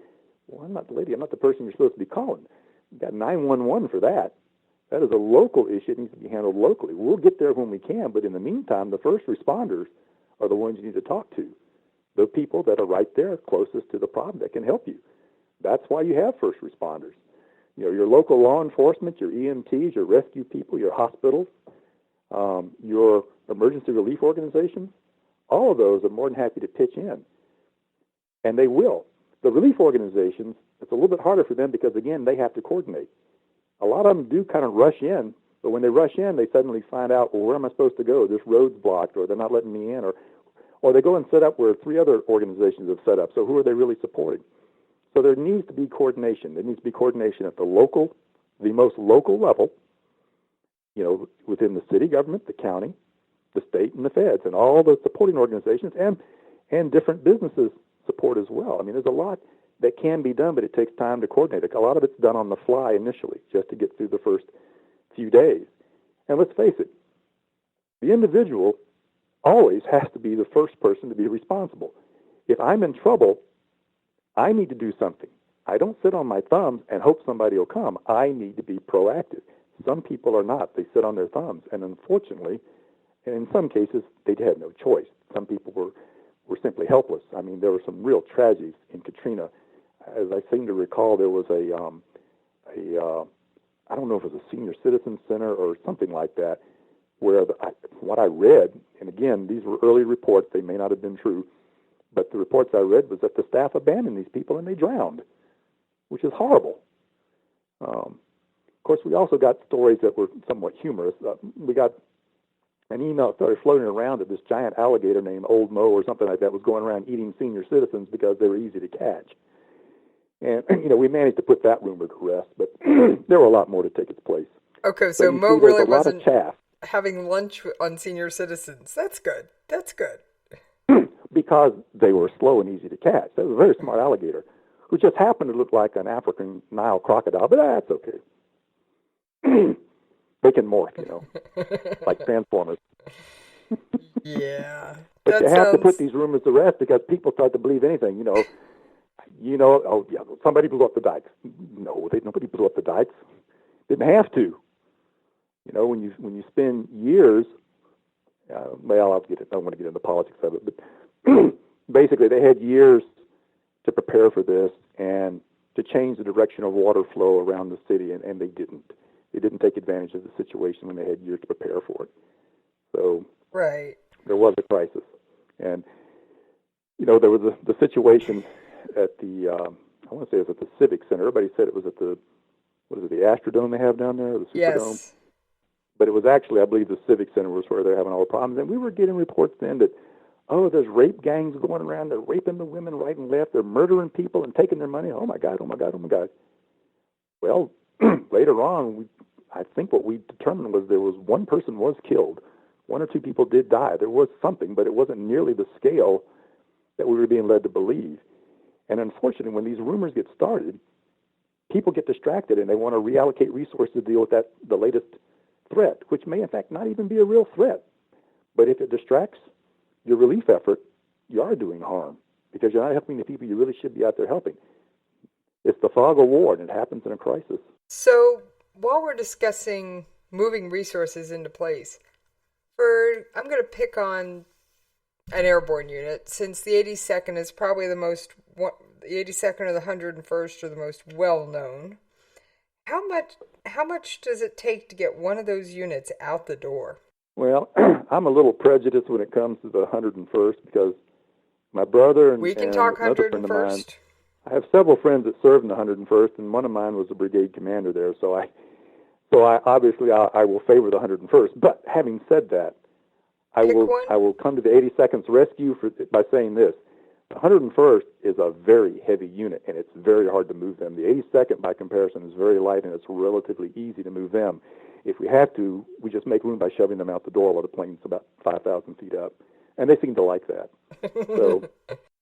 Well, I'm not the lady. I'm not the person you're supposed to be calling. You've got 911 for that. That is a local issue. It needs to be handled locally. We'll get there when we can, but in the meantime, the first responders are the ones you need to talk to, the people that are right there closest to the problem that can help you. That's why you have first responders. Your local law enforcement, your EMTs, your rescue people, your hospitals, your emergency relief organizations, all of those are more than happy to pitch in. And they will. The relief organizations, it's a little bit harder for them because, again, they have to coordinate. A lot of them do kind of rush in, but when they rush in, they suddenly find out, well, where am I supposed to go? This road's blocked, or they're not letting me in, or they go and set up where 3 other organizations have set up. So who are they really supporting? So there needs to be coordination. There needs to be coordination at the most local level, within the city government, the county, the state, and the feds, and all the supporting organizations, and different businesses support as well. I mean, there's a lot that can be done, but it takes time to coordinate. A lot of it's done on the fly initially, just to get through the first few days. And let's face it, the individual always has to be the first person to be responsible. If I'm in trouble, I need to do something. I don't sit on my thumbs and hope somebody will come. I need to be proactive. Some people are not. They sit on their thumbs. And unfortunately, and in some cases, they had no choice. Some people were simply helpless. I mean, there were some real tragedies in Katrina. As I seem to recall, there was I don't know if it was a senior citizen center or something like that, where what I read, and again, these were early reports, they may not have been true, but the reports I read was that the staff abandoned these people and they drowned, which is horrible. Of course, we also got stories that were somewhat humorous. We got an email that started floating around that this giant alligator named Old Mo or something like that was going around eating senior citizens because they were easy to catch. And, we managed to put that rumor to rest, but there were a lot more to take its place. Okay, so Mo really wasn't having lunch on senior citizens. That's good. That's good. Because they were slow and easy to catch. That was a very smart alligator who just happened to look like an African Nile crocodile, but that's okay. They can morph, like Transformers. Yeah. But you have to put these rumors to rest because people start to believe anything, oh, yeah, somebody blew up the dikes. No, nobody blew up the dikes. Didn't have to. When you spend years, I don't want to get into politics of it, but basically they had years to prepare for this and to change the direction of water flow around the city, and they didn't. They didn't take advantage of the situation when they had years to prepare for it. So right. There was a crisis. And, there was the situation at the, I want to say it was at the Civic Center. Everybody said it was at the Astrodome they have down there, the Superdome? Yes. But it was actually, I believe, the Civic Center was where they're having all the problems. And we were getting reports then that, there's rape gangs going around. They're raping the women right and left. They're murdering people and taking their money. Oh, my God, oh, my God, oh, my God. Well, later on, I think what we determined was there was one person was killed. 1 or 2 people did die. There was something, but it wasn't nearly the scale that we were being led to believe. And unfortunately, when these rumors get started, people get distracted and they want to reallocate resources to deal with the latest threat, which may in fact not even be a real threat. But if it distracts your relief effort, you are doing harm because you're not helping the people you really should be out there helping. It's the fog of war, and it happens in a crisis. So while we're discussing moving resources into place, I'm going to pick on an airborne unit, since the 82nd is probably the 82nd or the 101st are the most well-known. How much does it take to get one of those units out the door? Well, I'm a little prejudiced when it comes to the 101st because my brother and another friend of mine, I have several friends that served in the 101st, and one of mine was a brigade commander there, so I obviously will favor the 101st. But having said that, I will come to the 82nd's rescue by saying this. The 101st is a very heavy unit, and it's very hard to move them. The 82nd, by comparison, is very light, and it's relatively easy to move them. If we have to, we just make room by shoving them out the door while the plane's about 5,000 feet up. And they seem to like that. So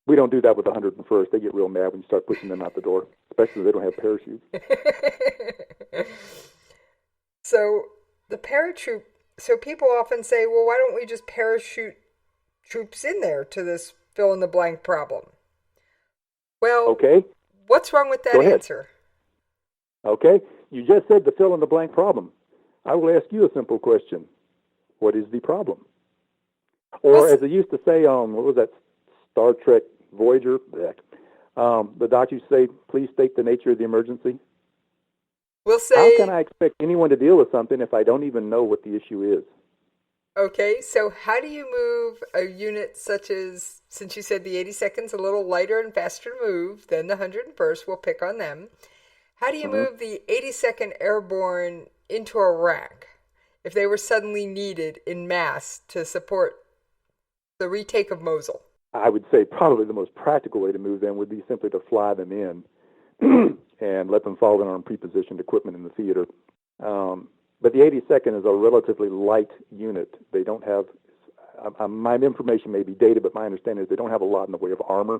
we don't do that with the 101st. They get real mad when you start pushing them out the door, especially if they don't have parachutes. So the paratroop. So people often say, well, why don't we just parachute troops in there to this fill-in-the-blank problem? Well, okay. What's wrong with that answer? Okay. You just said the fill-in-the-blank problem. I will ask you a simple question. What is the problem? Or as they used to say on, what was that, Star Trek Voyager? The doctor used to say, please state the nature of the emergency. We'll say, how can I expect anyone to deal with something if I don't even know what the issue is? Okay, so how do you move a unit such as, since you said the 82nd's a little lighter and faster to move than the 101st, we'll pick on them. How do you move the 82nd Airborne into Iraq if they were suddenly needed in mass to support the retake of Mosul? I would say probably the most practical way to move them would be simply to fly them in and let them fall in on pre-positioned equipment in the theater. But the 82nd is a relatively light unit. They don't have, my information may be dated, but my understanding is they don't have a lot in the way of armor.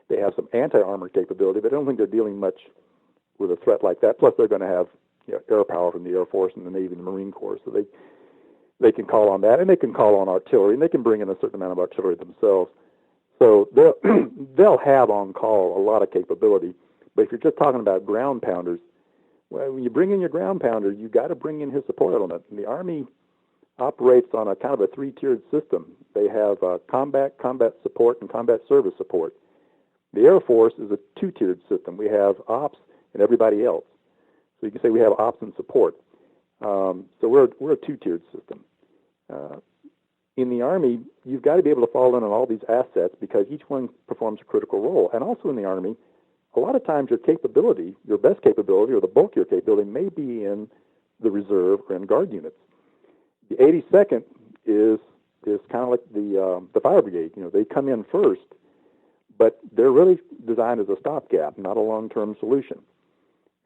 They have some anti-armor capability, but I don't think they're dealing much with a threat like that. Plus, they're going to have air power from the Air Force and the Navy and the Marine Corps, so they can call on that, and they can call on artillery, and they can bring in a certain amount of artillery themselves. So they'll have on call a lot of capability. But if you're just talking about ground pounders, well, when you bring in your ground pounder, you got to bring in his support element. And the Army operates on a kind of a three-tiered system. They have combat support, and combat service support. The Air Force is a two-tiered system. We have ops and everybody else. So you can say we have ops and support. So we're a two-tiered system. In the Army, you've got to be able to fall in on all these assets because each one performs a critical role. And also in the Army, a lot of times your capability, your best capability or the bulk of your capability may be in the reserve or in guard units. The 82nd is kind of like the fire brigade. They come in first, but they're really designed as a stopgap, not a long-term solution.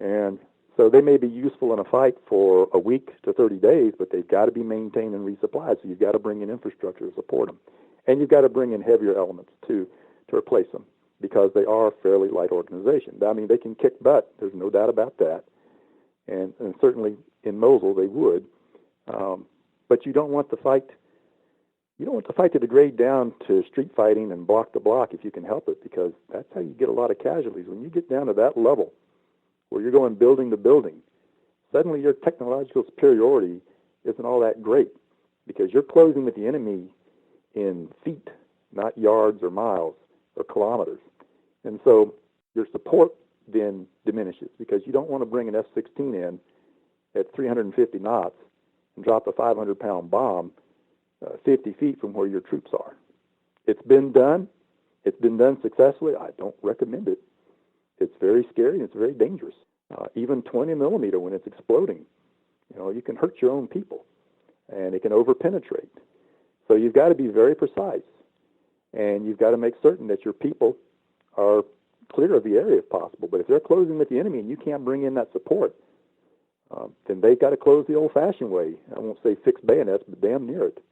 And so they may be useful in a fight for a week to 30 days, but they've got to be maintained and resupplied, so you've got to bring in infrastructure to support them. And you've got to bring in heavier elements, too, to replace them, because they are a fairly light organization. I mean, they can kick butt. There's no doubt about that. And certainly in Mosul they would. But you don't want the fight. You don't want the fight to degrade down to street fighting and block to block if you can help it, because that's how you get a lot of casualties. When you get down to that level, where you're going building to building, suddenly your technological superiority isn't all that great, because you're closing with the enemy in feet, not yards or miles or kilometers. And so your support then diminishes, because you don't want to bring an F-16 in at 350 knots and drop a 500-pound bomb 50 feet from where your troops are. It's been done. It's been done successfully. I don't recommend it. It's very scary and it's very dangerous. Even 20 millimeter, when it's exploding, you can hurt your own people, and it can over-penetrate. So you've got to be very precise, and you've got to make certain that your people are clear of the area if possible. But if they're closing with the enemy and you can't bring in that support, then they've got to close the old-fashioned way. I won't say fixed bayonets, but damn near it.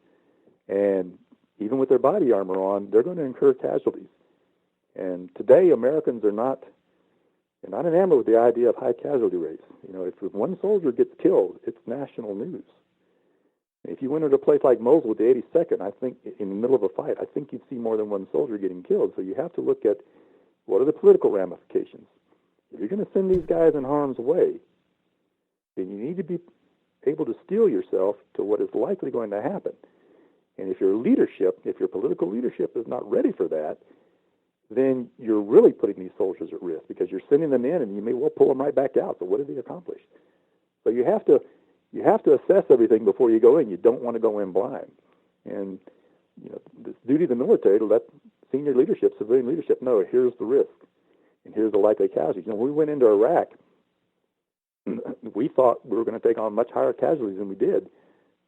And even with their body armor on, they're going to incur casualties. And today, Americans are not enamored with the idea of high casualty rates. If one soldier gets killed, it's national news. If you went into a place like Mosul with the 82nd, I think in the middle of a fight, I think you'd see more than one soldier getting killed. So you have to look at what are the political ramifications. If you're going to send these guys in harm's way, then you need to be able to steel yourself to what is likely going to happen. And if your political leadership is not ready for that, then you're really putting these soldiers at risk because you're sending them in and you may well pull them right back out. So what have they accomplished? So you have to assess everything before you go in. You don't want to go in blind. And the duty of the military to let senior leadership, civilian leadership know here's the risk and here's the likely casualties. When we went into Iraq, we thought we were going to take on much higher casualties than we did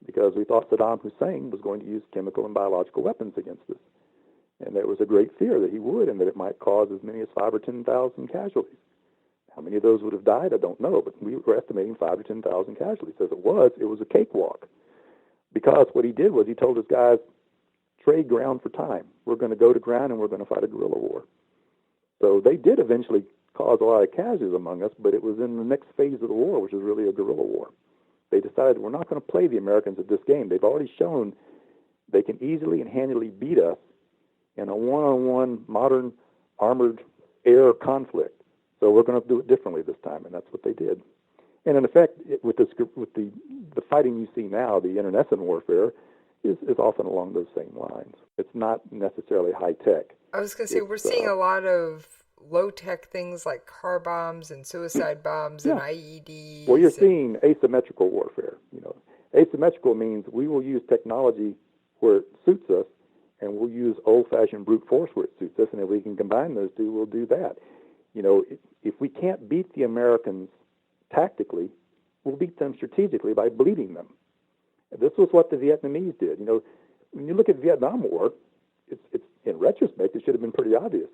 because we thought Saddam Hussein was going to use chemical and biological weapons against us. And there was a great fear that he would and that it might cause as many as 5,000 or 10,000 casualties. How many of those would have died, I don't know, but we were estimating 5,000 to 10,000 casualties. As it was a cakewalk. Because what he did was he told his guys, trade ground for time. We're going to go to ground and we're going to fight a guerrilla war. So they did eventually cause a lot of casualties among us, but it was in the next phase of the war, which is really a guerrilla war. They decided we're not going to play the Americans at this game. They've already shown they can easily and handily beat us in a one-on-one modern armored air conflict. So we're going to do it differently this time, and that's what they did. And in effect, with the fighting you see now, the internecine warfare, is often along those same lines. It's not necessarily high-tech. I was going to say, we're seeing a lot of low-tech things like car bombs and suicide bombs and IEDs. Well, you're seeing asymmetrical warfare. Asymmetrical means we will use technology where it suits us, and we'll use old-fashioned brute force where it suits us, and if we can combine those two, we'll do that. If we can't beat the Americans tactically, we'll beat them strategically by bleeding them. This was what the Vietnamese did. When you look at the Vietnam War, it's in retrospect, it should have been pretty obvious.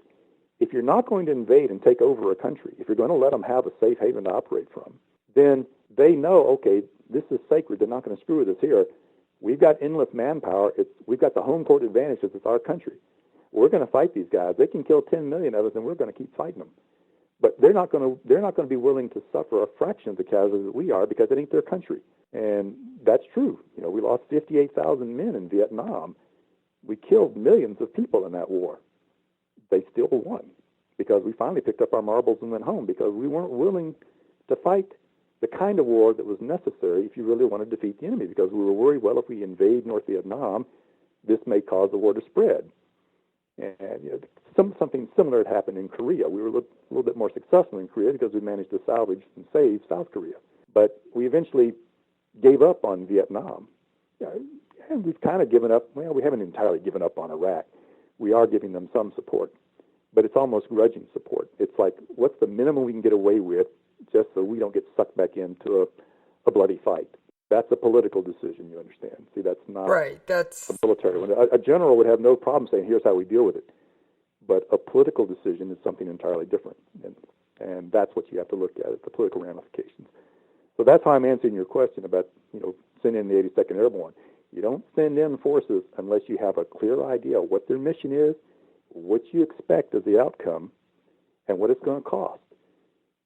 If you're not going to invade and take over a country, if you're going to let them have a safe haven to operate from, then they know, okay, this is sacred. They're not going to screw with us here. We've got endless manpower. We've got the home court advantage because it's our country. We're going to fight these guys. They can kill 10 million of us, and we're going to keep fighting them. But they're not going to be willing to suffer a fraction of the casualties that we are because it ain't their country. And that's true. We lost 58,000 men in Vietnam. We killed millions of people in that war. They still won because we finally picked up our marbles and went home because we weren't willing to fight the kind of war that was necessary if you really want to defeat the enemy, because we were worried, well, if we invade North Vietnam, this may cause the war to spread. And something similar had happened in Korea. We were a little bit more successful in Korea because we managed to salvage and save South Korea. But we eventually gave up on Vietnam. And we've kind of given up. Well, we haven't entirely given up on Iraq. We are giving them some support, but it's almost grudging support. It's like, what's the minimum we can get away with just so we don't get sucked back into a bloody fight? That's a political decision, you understand. See, that's not that's a military one. A general would have no problem saying, here's how we deal with it. But a political decision is something entirely different, and that's what you have to look at, the political ramifications. So that's how I'm answering your question about, sending in the 82nd Airborne. You don't send in forces unless you have a clear idea of what their mission is, what you expect as the outcome, and what it's going to cost.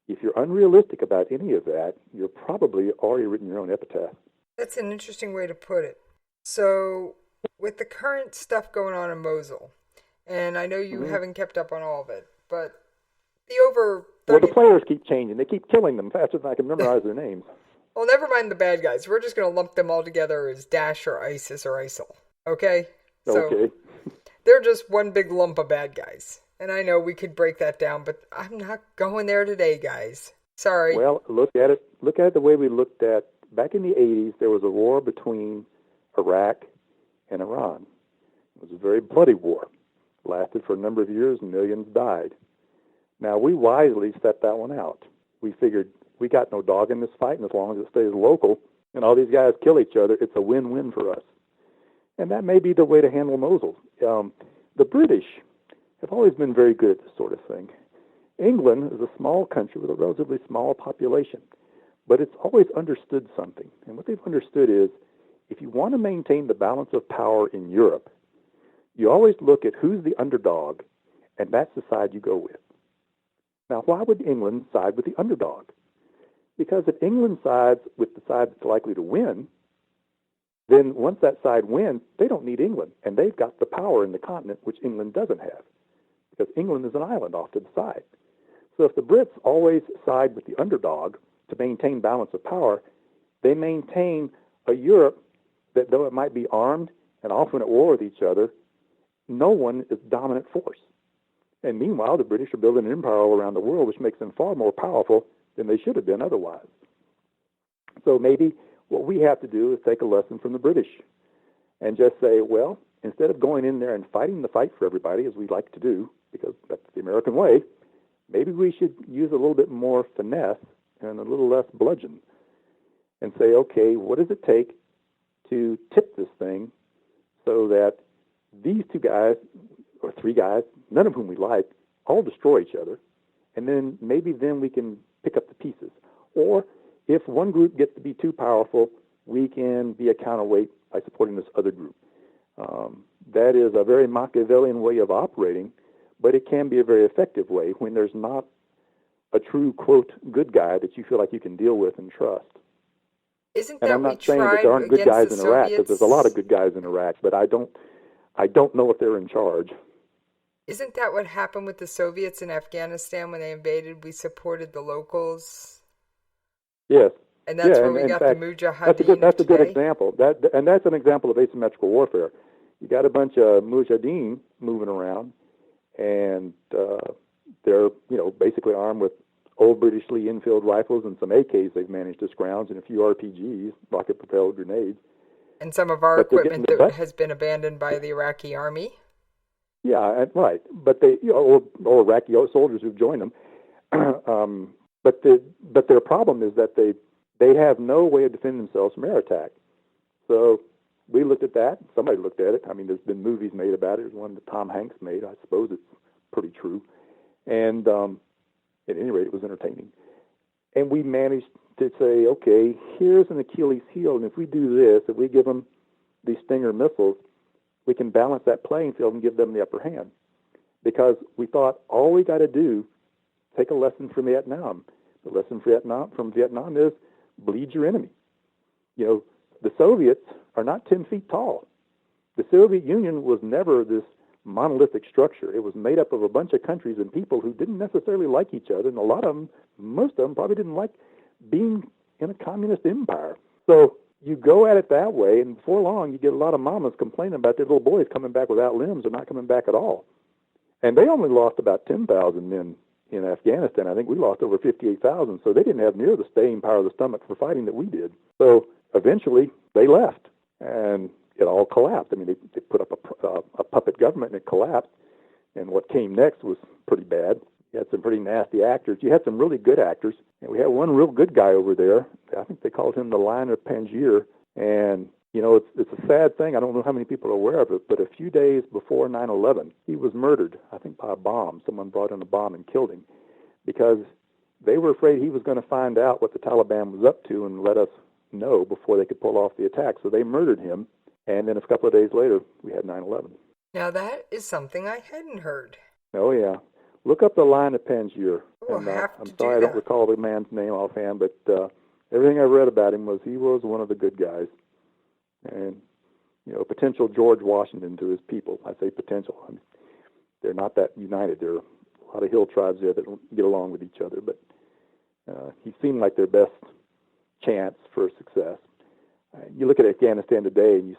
If you're unrealistic about any of that, you're probably already written your own epitaph. That's an interesting way to put it. So, with the current stuff going on in Mosul, and I know you haven't kept up on all of it, but the over 30... Well, the players keep changing. They keep killing them faster than I can memorize their names. Well, never mind the bad guys. We're just going to lump them all together as Daesh or ISIS or ISIL. Okay? Okay. So, they're just one big lump of bad guys. And I know we could break that down, but I'm not going there today, guys. Sorry. Well, look at it the way we looked at, back in the 80s, there was a war between Iraq and Iran. It was a very bloody war. It lasted for a number of years, and millions died. Now, we wisely set that one out. We figured we got no dog in this fight, and as long as it stays local and all these guys kill each other, it's a win-win for us. And that may be the way to handle Mosul. The British have always been very good at this sort of thing. England is a small country with a relatively small population, but it's always understood something. And what they've understood is, if you want to maintain the balance of power in Europe, you always look at who's the underdog and that's the side you go with. Now, why would England side with the underdog? Because if England sides with the side that's likely to win, then once that side wins, they don't need England, and they've got the power in the continent, which England doesn't have, because England is an island off to the side. So if the Brits always side with the underdog to maintain balance of power, they maintain a Europe that, though it might be armed and often at war with each other, no one is dominant force. And meanwhile, the British are building an empire all around the world, which makes them far more powerful than they should have been otherwise. So maybe what we have to do is take a lesson from the British and just say, well, instead of going in there and fighting the fight for everybody, as we like to do, because that's the American way, maybe we should use a little bit more finesse and a little less bludgeon and say, okay, what does it take to tip this thing so that these two guys, or three guys, none of whom we like, all destroy each other, and then maybe then we can pick up the pieces. Or if one group gets to be too powerful, we can be a counterweight by supporting this other group. That is a very Machiavellian way of operating, but it can be a very effective way when there's not a true, quote, good guy that you feel like you can deal with and trust. Isn't And that I'm not saying that there aren't good guys in Iraq, because there's a lot of good guys in Iraq, but I don't know if they're in charge. Isn't that what happened with the Soviets in Afghanistan when they invaded? We supported the locals. Yes. And that's where we got the Mujahideen. That's a good example. And that's an example of asymmetrical warfare. You got a bunch of Mujahideen moving around, and they're basically armed with old British Lee Enfield rifles and some AKs they've managed to scrounge and a few RPGs, rocket-propelled grenades. And some of our equipment that has been abandoned by the Iraqi army. Yeah, right. But they, or Iraqi soldiers who've joined them. But their problem is that they have no way of defending themselves from air attack. So we looked at that. Somebody looked at it. I mean, there's been movies made about it. There's one that Tom Hanks made. I suppose it's pretty true. And at any rate, it was entertaining. And we managed to say, okay, here's an Achilles heel, and if we do this, if we give them these Stinger missiles, we can balance that playing field and give them the upper hand. Because we thought all we got to do, take a lesson from Vietnam. The lesson from Vietnam is bleed your enemy. The Soviets are not 10 feet tall. The Soviet Union was never this monolithic structure. It was made up of a bunch of countries and people who didn't necessarily like each other, and a lot of them, most of them, probably didn't like being in a communist empire. So you go at it that way, and before long, you get a lot of mamas complaining about their little boys coming back without limbs or not coming back at all. And they only lost about 10,000 men in Afghanistan. I think we lost over 58,000, so they didn't have near the staying power of the stomach for fighting that we did. So eventually, they left, and it all collapsed. I mean, they put up a puppet government, and it collapsed. And what came next was pretty bad. You had some pretty nasty actors. You had some really good actors. And we had one real good guy over there. I think they called him the Lion of Panjshir. And, it's a sad thing. I don't know how many people are aware of it, but a few days before 9/11, he was murdered, I think, by a bomb. Someone brought in a bomb and killed him because they were afraid he was going to find out what the Taliban was up to and let us know before they could pull off the attack. So they murdered him. And then a couple of days later, we had 9/11. Now, that is something I hadn't heard. Oh, yeah. Look up the Lion of Panjshir. I'm sorry I don't recall the man's name offhand, but everything I read about him was he was one of the good guys. And, potential George Washington to his people. I say potential. I mean, they're not that united. There are a lot of hill tribes there that don't get along with each other, but he seemed like their best chance for success. You look at Afghanistan today, and you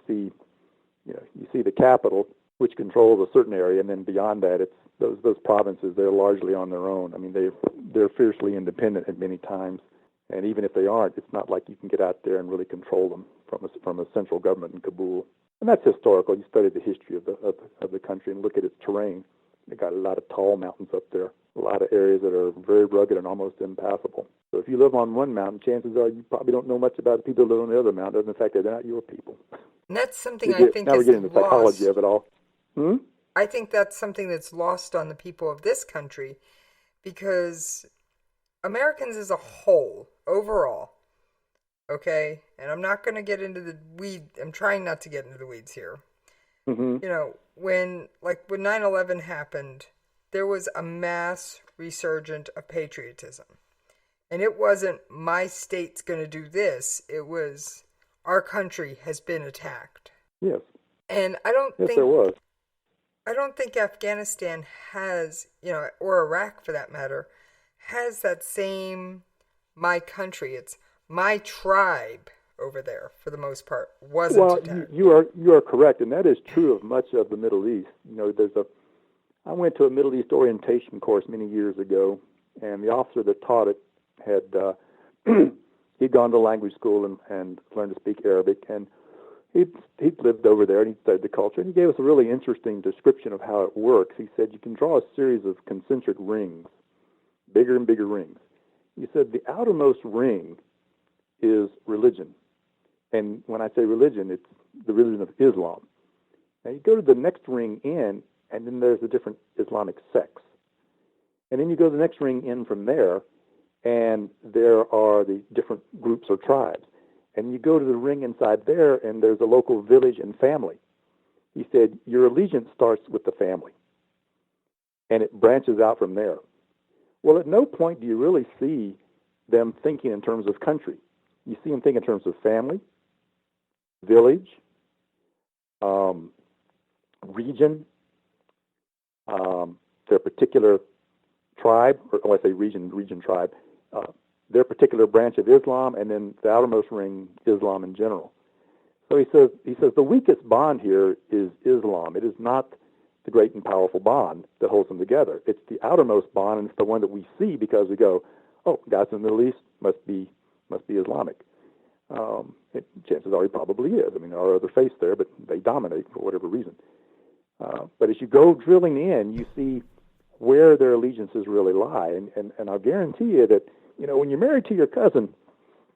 see the capital, which controls a certain area, and then beyond that, it's those provinces. They're largely on their own. I mean, they're fiercely independent at many times, and even if they aren't, it's not like you can get out there and really control them from a central government in Kabul. And that's historical. You study the history of the country and look at its terrain. They got a lot of tall mountains up there, a lot of areas that are very rugged and almost impassable. So if you live on one mountain, chances are you probably don't know much about the people who live on the other mountain, other than the fact that they're not your people. And that's something I think now we're getting the psychology of it all. I think that's something that's lost on the people of this country, because Americans as a whole, overall, okay, and I'm not going to get into the weed. I'm trying not to get into the weeds here. Mm-hmm. When 9/11 happened, there was a mass resurgence of patriotism. And it wasn't my state's going to do this. It was our country has been attacked. Yes. And I don't yes, think there was. I don't think Afghanistan has, or Iraq for that matter, has that same my country. It's my tribe over there for the most part wasn't attacked. You are correct, and that is true of much of the Middle East. I went to a Middle East orientation course many years ago, and the officer that taught it had he'd gone to language school and learned to speak Arabic, and he'd lived over there and he studied the culture, and he gave us a really interesting description of how it works. He said you can draw a series of concentric rings, bigger and bigger rings. He said the outermost ring is religion, and when I say religion, it's the religion of Islam. Now you go to the next ring in, and then there's the different Islamic sects, and then you go to the next ring in from there, and there are the different groups or tribes. And you go to the ring inside there, and there's a local village and family. He said, your allegiance starts with the family, and it branches out from there. Well, at no point do you really see them thinking in terms of country. You see them think in terms of family, village, region, their particular tribe, or when I say region, tribe, their particular branch of Islam, and then the outermost ring, Islam in general. So he says the weakest bond here is Islam. It is not the great and powerful bond that holds them together. It's the outermost bond, and it's the one that we see because we go, oh, guys in the Middle East must be Islamic. Chances are he probably is. I mean, there are other faiths there, but they dominate for whatever reason. But as you go drilling in, you see where their allegiances really lie. And I'll guarantee you that, when you're married to your cousin,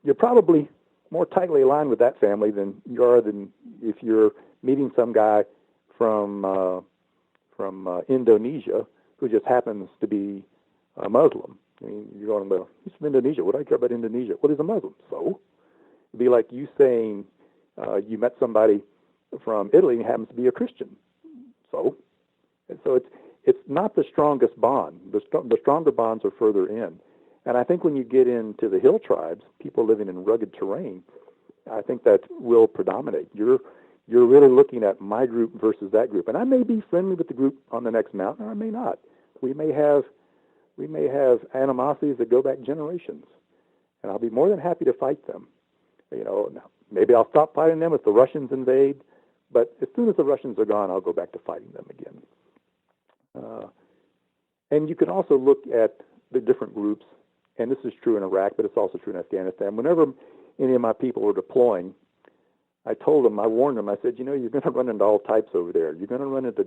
you're probably more tightly aligned with that family than if you're meeting some guy from Indonesia who just happens to be a Muslim. I mean, you're going, well, he's from Indonesia. What do I care about Indonesia? Well, he's a Muslim. So it'd be like you saying you met somebody from Italy and happens to be a Christian. So it's not the strongest bond. The stronger bonds are further in. And I think when you get into the hill tribes, people living in rugged terrain, I think that will predominate. You're really looking at my group versus that group. And I may be friendly with the group on the next mountain, or I may not. We may have animosities that go back generations. And I'll be more than happy to fight them. Now, maybe I'll stop fighting them if the Russians invade, but as soon as the Russians are gone, I'll go back to fighting them again. And you can also look at the different groups, and this is true in Iraq, but it's also true in Afghanistan. Whenever any of my people were deploying, I warned them, I said, you're going to run into all types over there. You're going to run into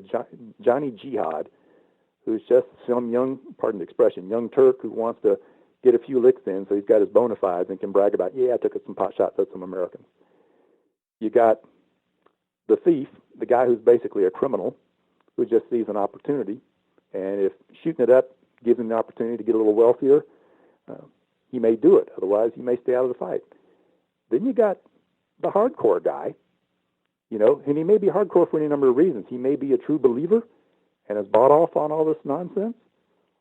Johnny Jihad, who's just some young, pardon the expression, young Turk who wants to get a few licks in so he's got his bona fides and can brag about, I took some pot shots at some Americans. You got the thief, the guy who's basically a criminal, who just sees an opportunity, and if shooting it up gives him the opportunity to get a little wealthier, he may do it. Otherwise, he may stay out of the fight. Then you got the hardcore guy, and he may be hardcore for any number of reasons. He may be a true believer and has bought off on all this nonsense,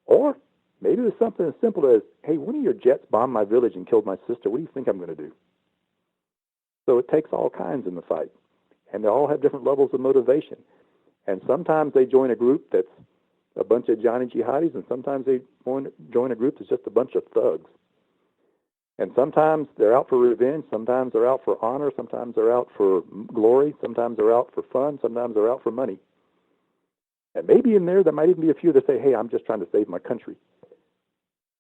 or maybe there's something as simple as, hey, one of your jets bombed my village and killed my sister. What do you think I'm going to do? So it takes all kinds in the fight, and they all have different levels of motivation. And sometimes they join a group that's a bunch of Johnny Jihadis, and sometimes they join a group that's just a bunch of thugs. And sometimes they're out for revenge, sometimes they're out for honor, sometimes they're out for glory, sometimes they're out for fun, sometimes they're out for money. And maybe in there might even be a few that say, hey, I'm just trying to save my country.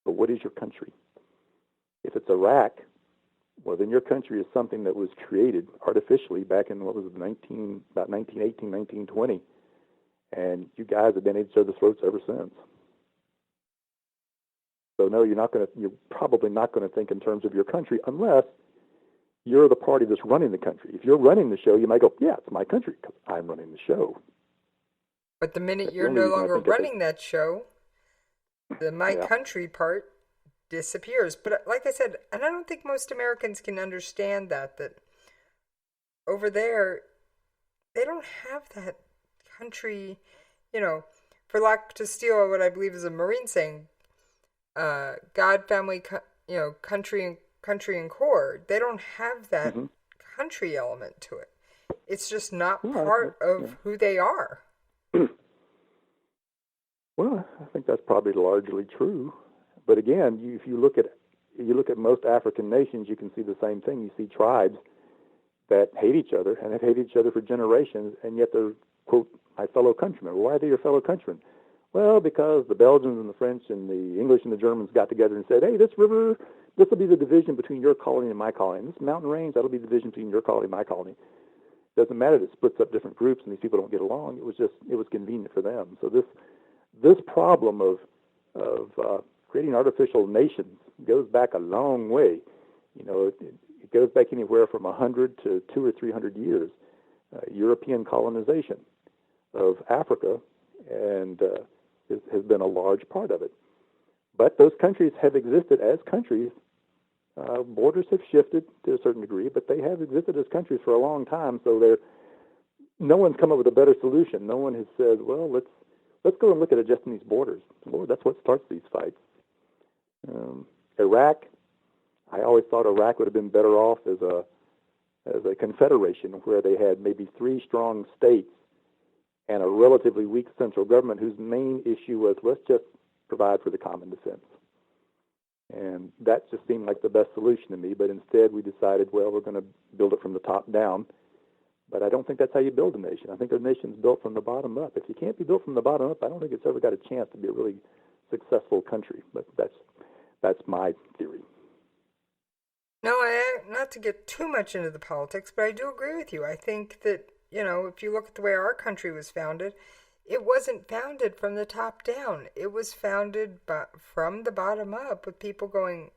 But what is your country? If it's Iraq, well, then your country is something that was created artificially back in, 1918, 1920. And you guys have been at each other's throats ever since. So no, you're probably not going to think in terms of your country unless you're the party that's running the country. If you're running the show, you might go, yeah, it's my country because I'm running the show. But the minute you're no longer running that show, the my country part disappears. But like I said, and I don't think most Americans can understand that over there, they don't have that country, for lack to steal what I believe is a Marine saying, God, family, country and core. They don't have that country element to it. It's just not part of who they are. Well, I think that's probably largely true. But again, if you look at most African nations, you can see the same thing. You see tribes that hate each other and have hated each other for generations, and yet they're, quote, my fellow countrymen. Why are they your fellow countrymen? Well, because the Belgians and the French and the English and the Germans got together and said, hey, this river, this will be the division between your colony and my colony. And this mountain range, that'll be the division between your colony and my colony. It doesn't matter that it splits up different groups and these people don't get along. It was convenient for them. So this problem of creating artificial nations goes back a long way. It goes back anywhere from 100 to 200 or 300 years. European colonization of Africa and has been a large part of it. But those countries have existed as countries. Borders have shifted to a certain degree, but they have existed as countries for a long time. So no one's come up with a better solution. No one has said, well, let's go and look at adjusting these borders. Lord, that's what starts these fights. Iraq, I always thought Iraq would have been better off as a confederation where they had maybe 3 strong states and a relatively weak central government whose main issue was, let's just provide for the common defense. And that just seemed like the best solution to me, but instead we decided, well, we're going to build it from the top down. But I don't think that's how you build a nation. I think a nation's built from the bottom up. If you can't be built from the bottom up, I don't think it's ever got a chance to be a really successful country. But that's my theory. No, not to get too much into the politics, but I do agree with you. I think that, if you look at the way our country was founded, it wasn't founded from the top down. It was founded from the bottom up with people going,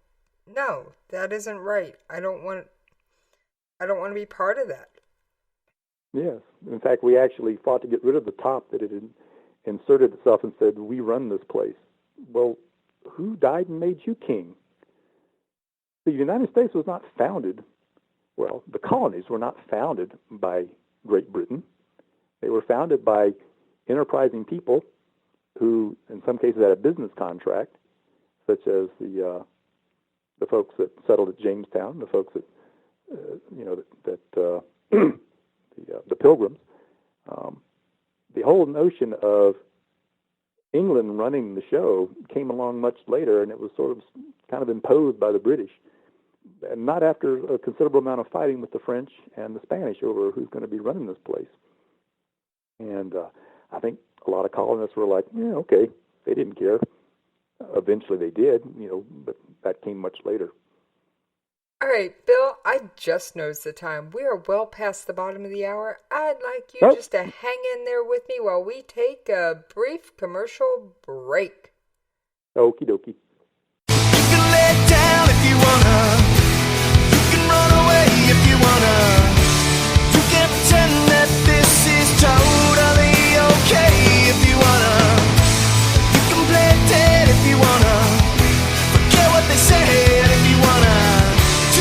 no, that isn't right. I don't want to be part of that. Yes. In fact, we actually fought to get rid of the top that it had inserted itself and said, we run this place. Well, who died and made you king? The United States was not founded, the colonies were not founded by Great Britain. They were founded by enterprising people who, in some cases, had a business contract, such as the folks that settled at Jamestown, the folks that, the Pilgrims. The whole notion of England running the show came along much later, and it was sort of kind of imposed by the British, and not after a considerable amount of fighting with the French and the Spanish over who's going to be running this place. And I think a lot of colonists were like, yeah, okay, they didn't care. Eventually they did, but that came much later. All right, Bill, I just noticed the time. We are well past the bottom of the hour. I'd like you just to hang in there with me while we take a brief commercial break. Okie dokie. You can lay down if you wanna. You can run away if you wanna. You can pretend that this is totally okay if you wanna. You can play dead if you wanna. Forget what they said if you wanna.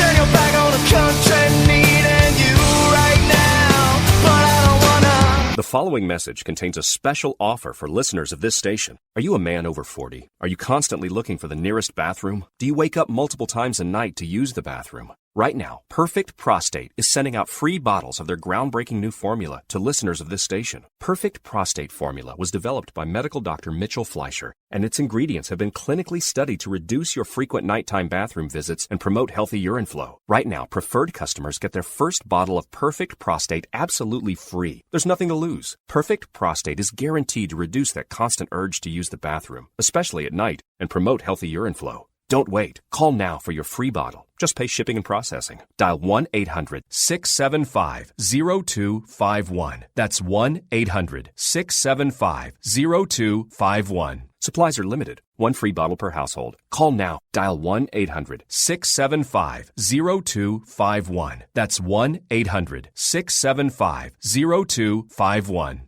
Turn your back on the country needing you right now, but I don't wanna. The following message contains a special offer for listeners of this station. Are you a man over 40? Are you constantly looking for the nearest bathroom? Do you wake up multiple times a night to use the bathroom? Right now, Perfect Prostate is sending out free bottles of their groundbreaking new formula to listeners of this station. Perfect Prostate Formula was developed by medical doctor Mitchell Fleischer, and its ingredients have been clinically studied to reduce your frequent nighttime bathroom visits and promote healthy urine flow. Right now, preferred customers get their first bottle of Perfect Prostate absolutely free. There's nothing to lose. Perfect Prostate is guaranteed to reduce that constant urge to use the bathroom, especially at night, and promote healthy urine flow. Don't wait. Call now for your free bottle. Just pay shipping and processing. Dial 1-800-675-0251. That's 1-800-675-0251. Supplies are limited. One free bottle per household. Call now. Dial 1-800-675-0251. That's 1-800-675-0251.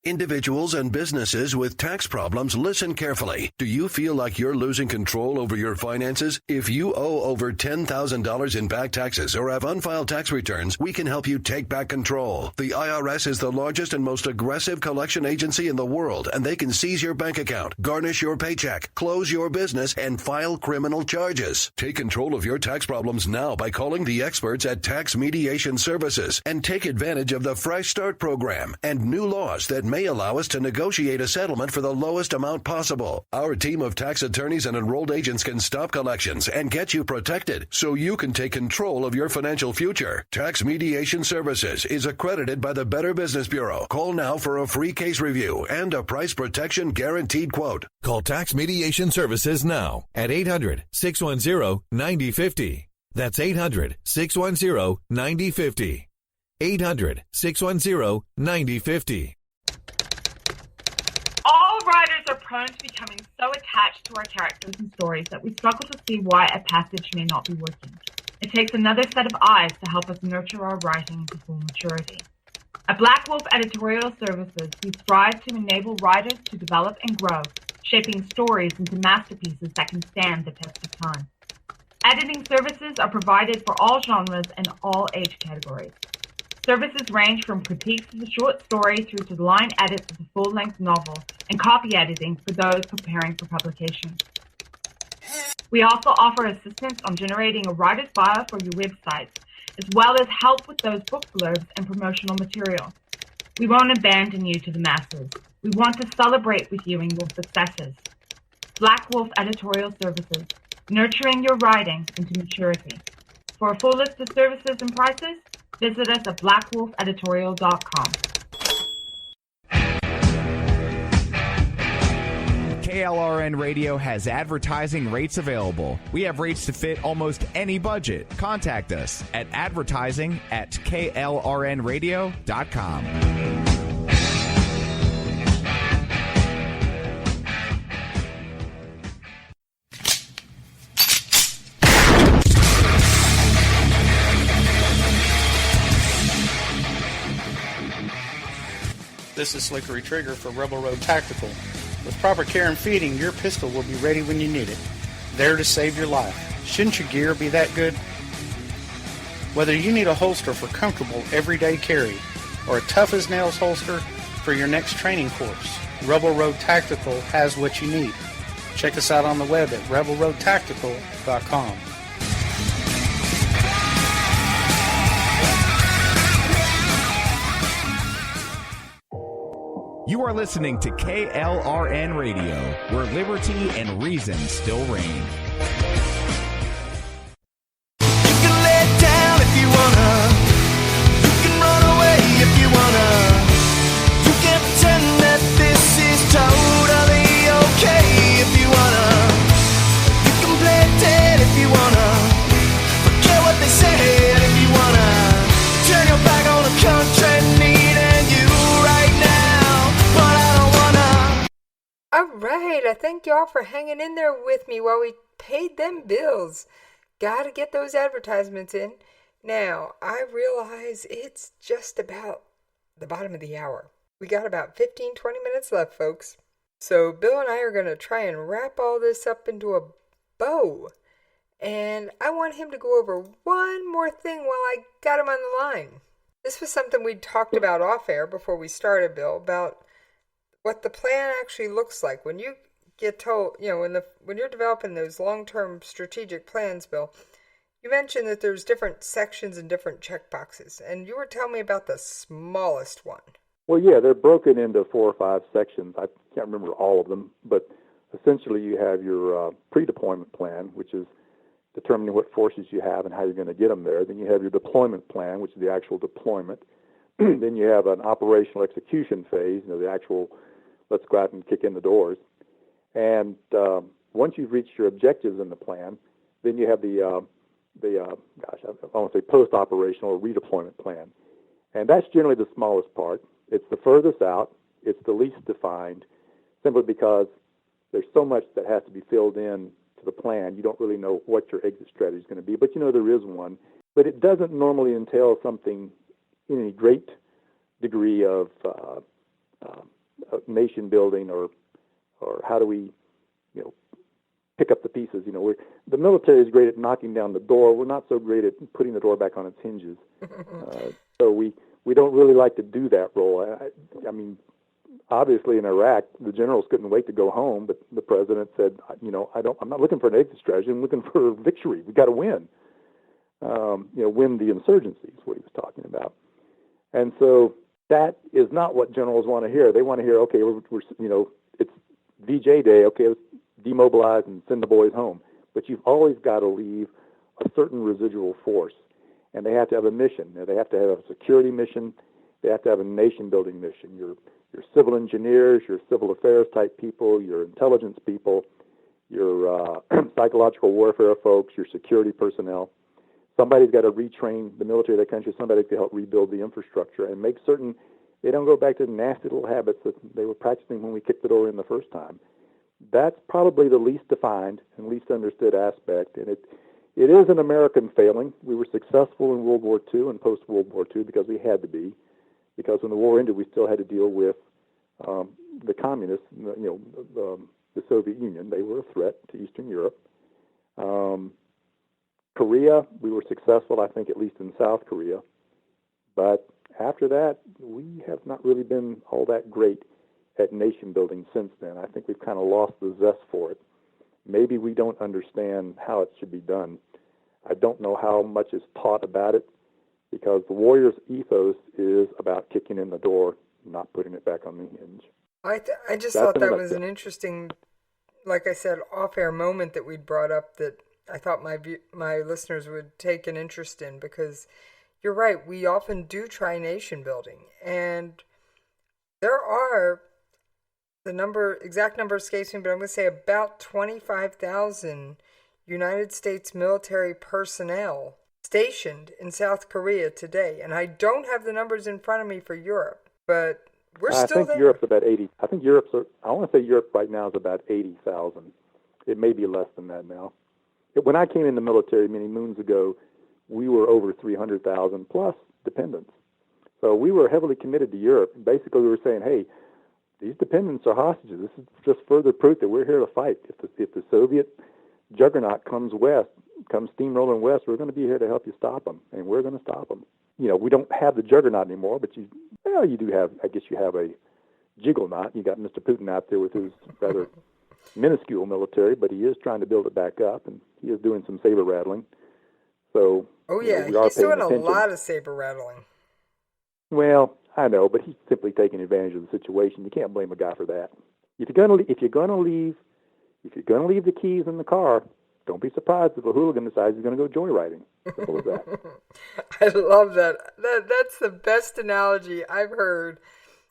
Individuals and businesses with tax problems, listen carefully. Do you feel like you're losing control over your finances? If you owe over $10,000 in back taxes or have unfiled tax returns, we can help you take back control. The IRS is the largest and most aggressive collection agency in the world, and they can seize your bank account, garnish your paycheck, close your business, and file criminal charges. Take control of your tax problems now by calling the experts at Tax Mediation Services and take advantage of the Fresh Start program and new laws that may allow us to negotiate a settlement for the lowest amount possible. Our team of tax attorneys and enrolled agents can stop collections and get you protected so you can take control of your financial future. Tax Mediation Services is accredited by the Better Business Bureau. Call now for a free case review and a price protection guaranteed quote. Call Tax Mediation Services now at 800-610-9050. That's 800-610-9050. 800-610-9050. All writers are prone to becoming so attached to our characters and stories that we struggle to see why a passage may not be working. It takes another set of eyes to help us nurture our writing to full maturity. At Black Wolf Editorial Services, we strive to enable writers to develop and grow, shaping stories into masterpieces that can stand the test of time. Editing services are provided for all genres and all age categories. Services range from critiques of the short story through to line edits of the full-length novel and copy editing for those preparing for publication. We also offer assistance on generating a writer's bio for your websites, as well as help with those book blurbs and promotional material. We won't abandon you to the masses. We want to celebrate with you in your successes. Black Wolf Editorial Services, nurturing your writing into maturity. For a full list of services and prices, visit us at blackwolfeditorial.com. KLRN Radio has advertising rates available. We have rates to fit almost any budget. Contact us at advertising@klrnradio.com. This is Slickery Trigger for Rebel Road Tactical. With proper care and feeding, your pistol will be ready when you need it, there to save your life. Shouldn't your gear be that good? Whether you need a holster for comfortable everyday carry or a tough-as-nails holster for your next training course, Rebel Road Tactical has what you need. Check us out on the web at rebelroadtactical.com. You are listening to KLRN Radio, where liberty and reason still reign. You can lay down if you wanna. You can run away if you wanna. You can pretend that this is totally okay if you wanna. You can play dead if you wanna. Forget what they said if you wanna. Turn your back on the country needing you right now, but I don't wanna. Alright, I thank y'all for hanging in there with me while we paid them bills. Gotta get those advertisements in. Now, I realize it's just about the bottom of the hour. We got about 15-20 minutes left, folks. So Bill and I are going to try and wrap all this up into a bow. And I want him to go over one more thing while I got him on the line. This was something we talked about off air before we started, Bill, about what the plan actually looks like. When you get told, when you're developing those long-term strategic plans, Bill, you mentioned that there's different sections and different checkboxes, and you were telling me about the smallest one. Well, yeah, they're broken into 4 or 5 sections. I can't remember all of them, but essentially you have your pre-deployment plan, which is determining what forces you have and how you're going to get them there. Then you have your deployment plan, which is the actual deployment. Then you have an operational execution phase, the actual let's go out and kick in the doors. And once you've reached your objectives in the plan, then you have I want to say post-operational or redeployment plan. And that's generally the smallest part. It's the furthest out. It's the least defined, simply because there's so much that has to be filled in to the plan. You don't really know what your exit strategy is going to be, but you know there is one. But it doesn't normally entail something in any great degree of nation building or how do we, pick up the pieces. The military is great at knocking down the door. We're not so great at putting the door back on its hinges. So we don't really like to do that role. I mean, obviously in Iraq, the generals couldn't wait to go home, but the president said, I'm not looking for an exit strategy. I'm looking for victory. We got to win. Win the insurgency is what he was talking about. And so that is not what generals want to hear. They want to hear, okay, we're it's VJ Day. Okay, let's demobilize and send the boys home. But you've always got to leave a certain residual force, and they have to have a mission. They have to have a security mission. They have to have a nation-building mission. Your civil engineers, your civil affairs type people, your intelligence people, your psychological warfare folks, your security personnel. Somebody's got to retrain the military of the country. Somebody's got to help rebuild the infrastructure and make certain they don't go back to the nasty little habits that they were practicing when we kicked the door in the first time. That's probably the least defined and least understood aspect, and it is an American failing. We were successful in World War II and post-World War II because we had to be, because when the war ended, we still had to deal with the communists, the Soviet Union. They were a threat to Eastern Europe. Korea, we were successful, I think, at least in South Korea. But after that, we have not really been all that great at nation building since then. I think we've kind of lost the zest for it. Maybe we don't understand how it should be done. I don't know how much is taught about it, because the warrior's ethos is about kicking in the door, not putting it back on the hinge. I just thought that was an interesting, like I said, off-air moment that we'd brought up that I thought my listeners would take an interest in, because you're right, we often do try nation building, and there are, exact number escapes me, but I'm going to say about 25,000 United States military personnel stationed in South Korea today. And I don't have the numbers in front of me for Europe, but we're still there. I think Europe's about 80. I think I want to say Europe right now is about 80,000. It may be less than that now. When I came in the military many moons ago, we were over 300,000 plus dependents. So we were heavily committed to Europe. Basically, we were saying, hey, these dependents are hostages. This is just further proof that we're here to fight. If the Soviet juggernaut comes steamrolling west, we're going to be here to help you stop them, and we're going to stop them. We don't have the juggernaut anymore, but you do have, I guess you have a jiggernaut. You got Mr. Putin out there with his rather minuscule military, but he is trying to build it back up, and he is doing some saber rattling. So, he's doing a lot of saber rattling. Well, I know, but he's simply taking advantage of the situation. You can't blame a guy for that. If you're gonna leave the keys in the car, don't be surprised if a hooligan decides he's going to go joyriding. Simple as that. I love that. That's the best analogy I've heard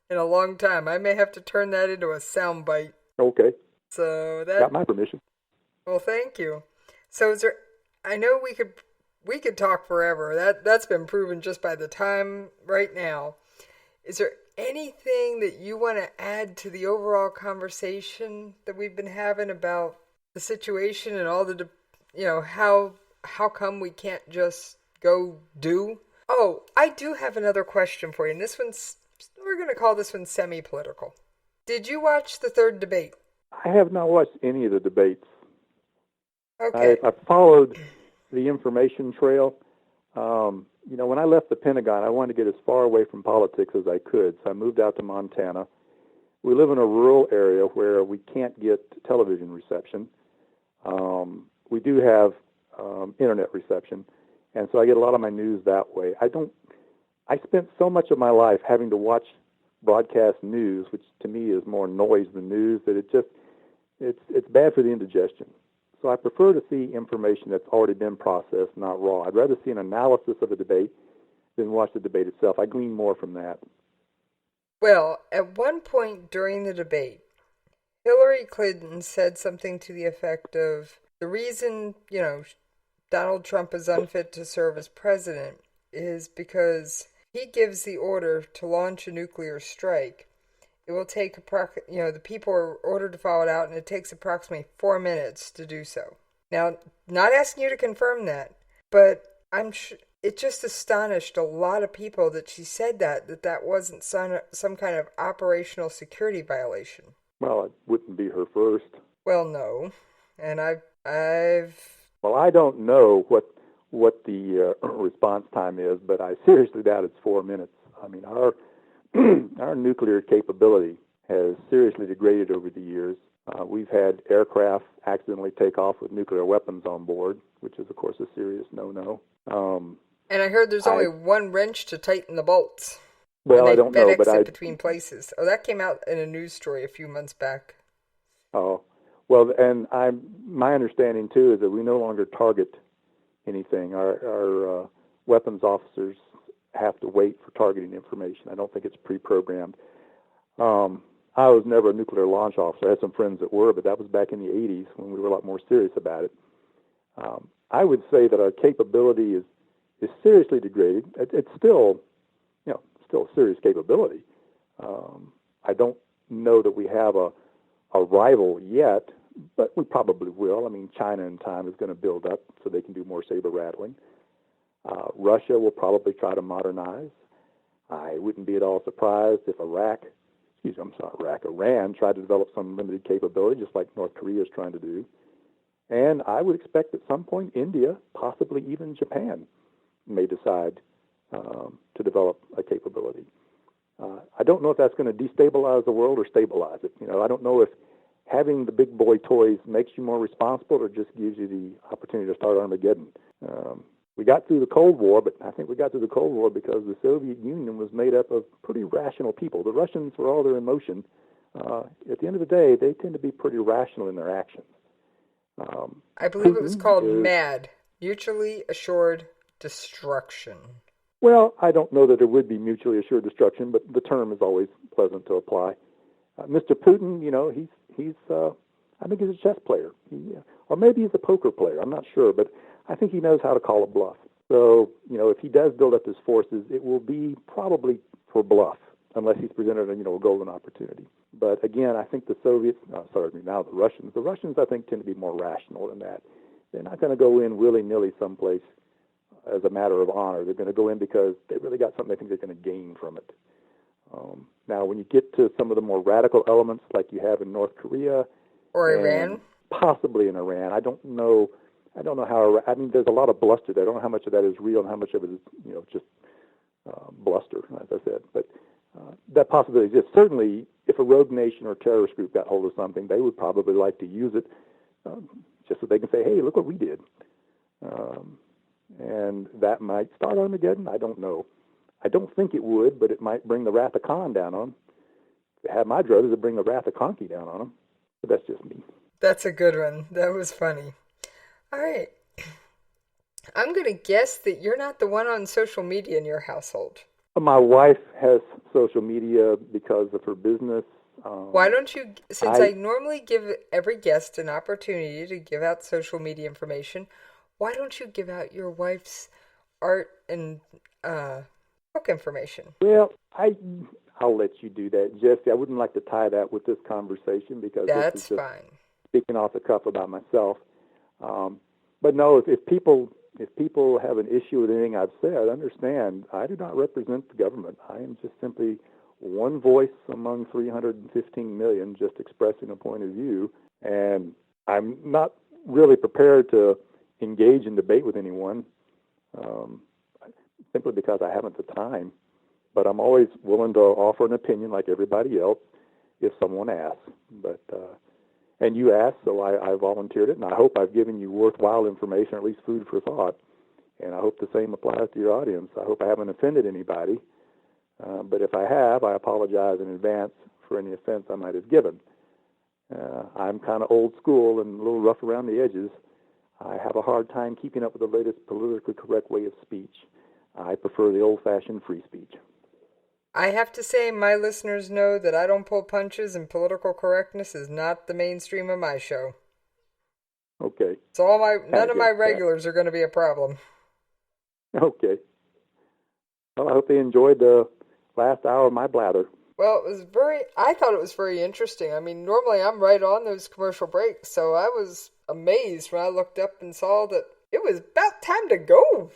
in a long time. I may have to turn that into a sound bite. Okay. So that got my permission. Well, thank you. So is there? I know we could talk forever. That's been proven just by the time right now. Is there anything that you want to add to the overall conversation that we've been having about the situation and all the, how come we can't just go do? Oh, I do have another question for you, and we're going to call this one semi-political. Did you watch the third debate? I have not watched any of the debates. Okay. I followed the information trail. When I left the Pentagon, I wanted to get as far away from politics as I could, so I moved out to Montana. We live in a rural area where we can't get television reception. We do have internet reception, and so I get a lot of my news that way. I spent so much of my life having to watch broadcast news, which to me is more noise than news, that it's bad for the indigestion. So I prefer to see information that's already been processed, not raw. I'd rather see an analysis of a debate than watch the debate itself. I glean more from that. Well, at one point during the debate, Hillary Clinton said something to the effect of, the reason, Donald Trump is unfit to serve as president is because he gives the order to launch a nuclear strike. It will take the people are ordered to follow it out, and it takes approximately 4 minutes to do so. Now, not asking you to confirm that, but it just astonished a lot of people that she said that wasn't some kind of operational security violation. Well, it wouldn't be her first. Well, no. And I've Well, I don't know what the response time is, but I seriously doubt it's 4 minutes. I mean, our nuclear capability has seriously degraded over the years. We've had aircraft accidentally take off with nuclear weapons on board, which is, of course, a serious no-no. And I heard there's only one wrench to tighten the bolts. Well, I don't know, but FedEx it between places. Oh, that came out in a news story a few months back. Oh, well, and my understanding too is that we no longer target anything. Our weapons officers have to wait for targeting information. I don't think it's pre-programmed. I was never a nuclear launch officer. I had some friends that were, but that was back in the 80s when we were a lot more serious about it. I would say that our capability is seriously degraded. It's still, still a serious capability. I don't know that we have a rival yet, but we probably will. I mean, China in time is going to build up so they can do more saber rattling. Russia will probably try to modernize. I wouldn't be at all surprised if Iran tried to develop some limited capability, just like North Korea is trying to do. And I would expect at some point India, possibly even Japan, may decide to develop a capability. I don't know if that's going to destabilize the world or stabilize it. I don't know if having the big boy toys makes you more responsible or just gives you the opportunity to start Armageddon. We got through the Cold War, but I think we got through the Cold War because the Soviet Union was made up of pretty rational people. The Russians, for all their emotion, at the end of the day, they tend to be pretty rational in their actions. I believe it was called MAD, Mutually Assured Destruction. Well, I don't know that it would be mutually assured destruction, but the term is always pleasant to apply. Mr. Putin, he's I think he's a chess player, or maybe he's a poker player. I'm not sure, but I think he knows how to call a bluff. So, if he does build up his forces, it will be probably for bluff, unless he's presented a golden opportunity. But again, I think the Russians, I think, tend to be more rational than that. They're not going to go in willy-nilly someplace as a matter of honor. They're going to go in because they really got something they think they're going to gain from it. Now, when you get to some of the more radical elements like you have in North Korea or Iran, possibly in Iran, I don't know how. I mean, there's a lot of bluster there. I don't know how much of that is real and how much of it is, just bluster, as I said. But that possibility exists. Certainly, if a rogue nation or terrorist group got hold of something, they would probably like to use it just so they can say, "Hey, look what we did," and that might start Armageddon. I don't know. I don't think it would, but it might bring the wrath of Khan down on them. If they had my druthers, it'd bring the wrath of Kohnke down on them. But that's just me. That's a good one. That was funny. All right. I'm going to guess that you're not the one on social media in your household. My wife has social media because of her business. Why don't you, since I normally give every guest an opportunity to give out social media information, why don't you give out your wife's art and book information? Well, I'll let you do that, Jesse. I wouldn't like to tie that with this conversation because that's this is just fine. Speaking off the cuff about myself. But no, if people have an issue with anything I've said, understand I do not represent the government. I am just simply one voice among 315 million just expressing a point of view, and I'm not really prepared to engage in debate with anyone simply because I haven't the time. But I'm always willing to offer an opinion like everybody else if someone asks. But and you asked, so I volunteered it, and I hope I've given you worthwhile information, or at least food for thought. And I hope the same applies to your audience. I hope I haven't offended anybody. But if I have, I apologize in advance for any offense I might have given. I'm kind of old school and a little rough around the edges. I have a hard time keeping up with the latest politically correct way of speech. I prefer the old-fashioned free speech. I have to say, my listeners know that I don't pull punches, and political correctness is not the mainstream of my show. Okay. So none of my regulars are going to be a problem. Okay. Well, I hope they enjoyed the last hour of my blather. Well, I thought it was very interesting. I mean, normally I'm right on those commercial breaks, so I was amazed when I looked up and saw that it was about time to go.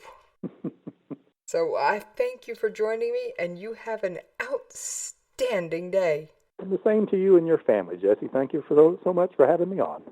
So I thank you for joining me, and you have an outstanding day. And the same to you and your family, Jesse. Thank you so much for having me on.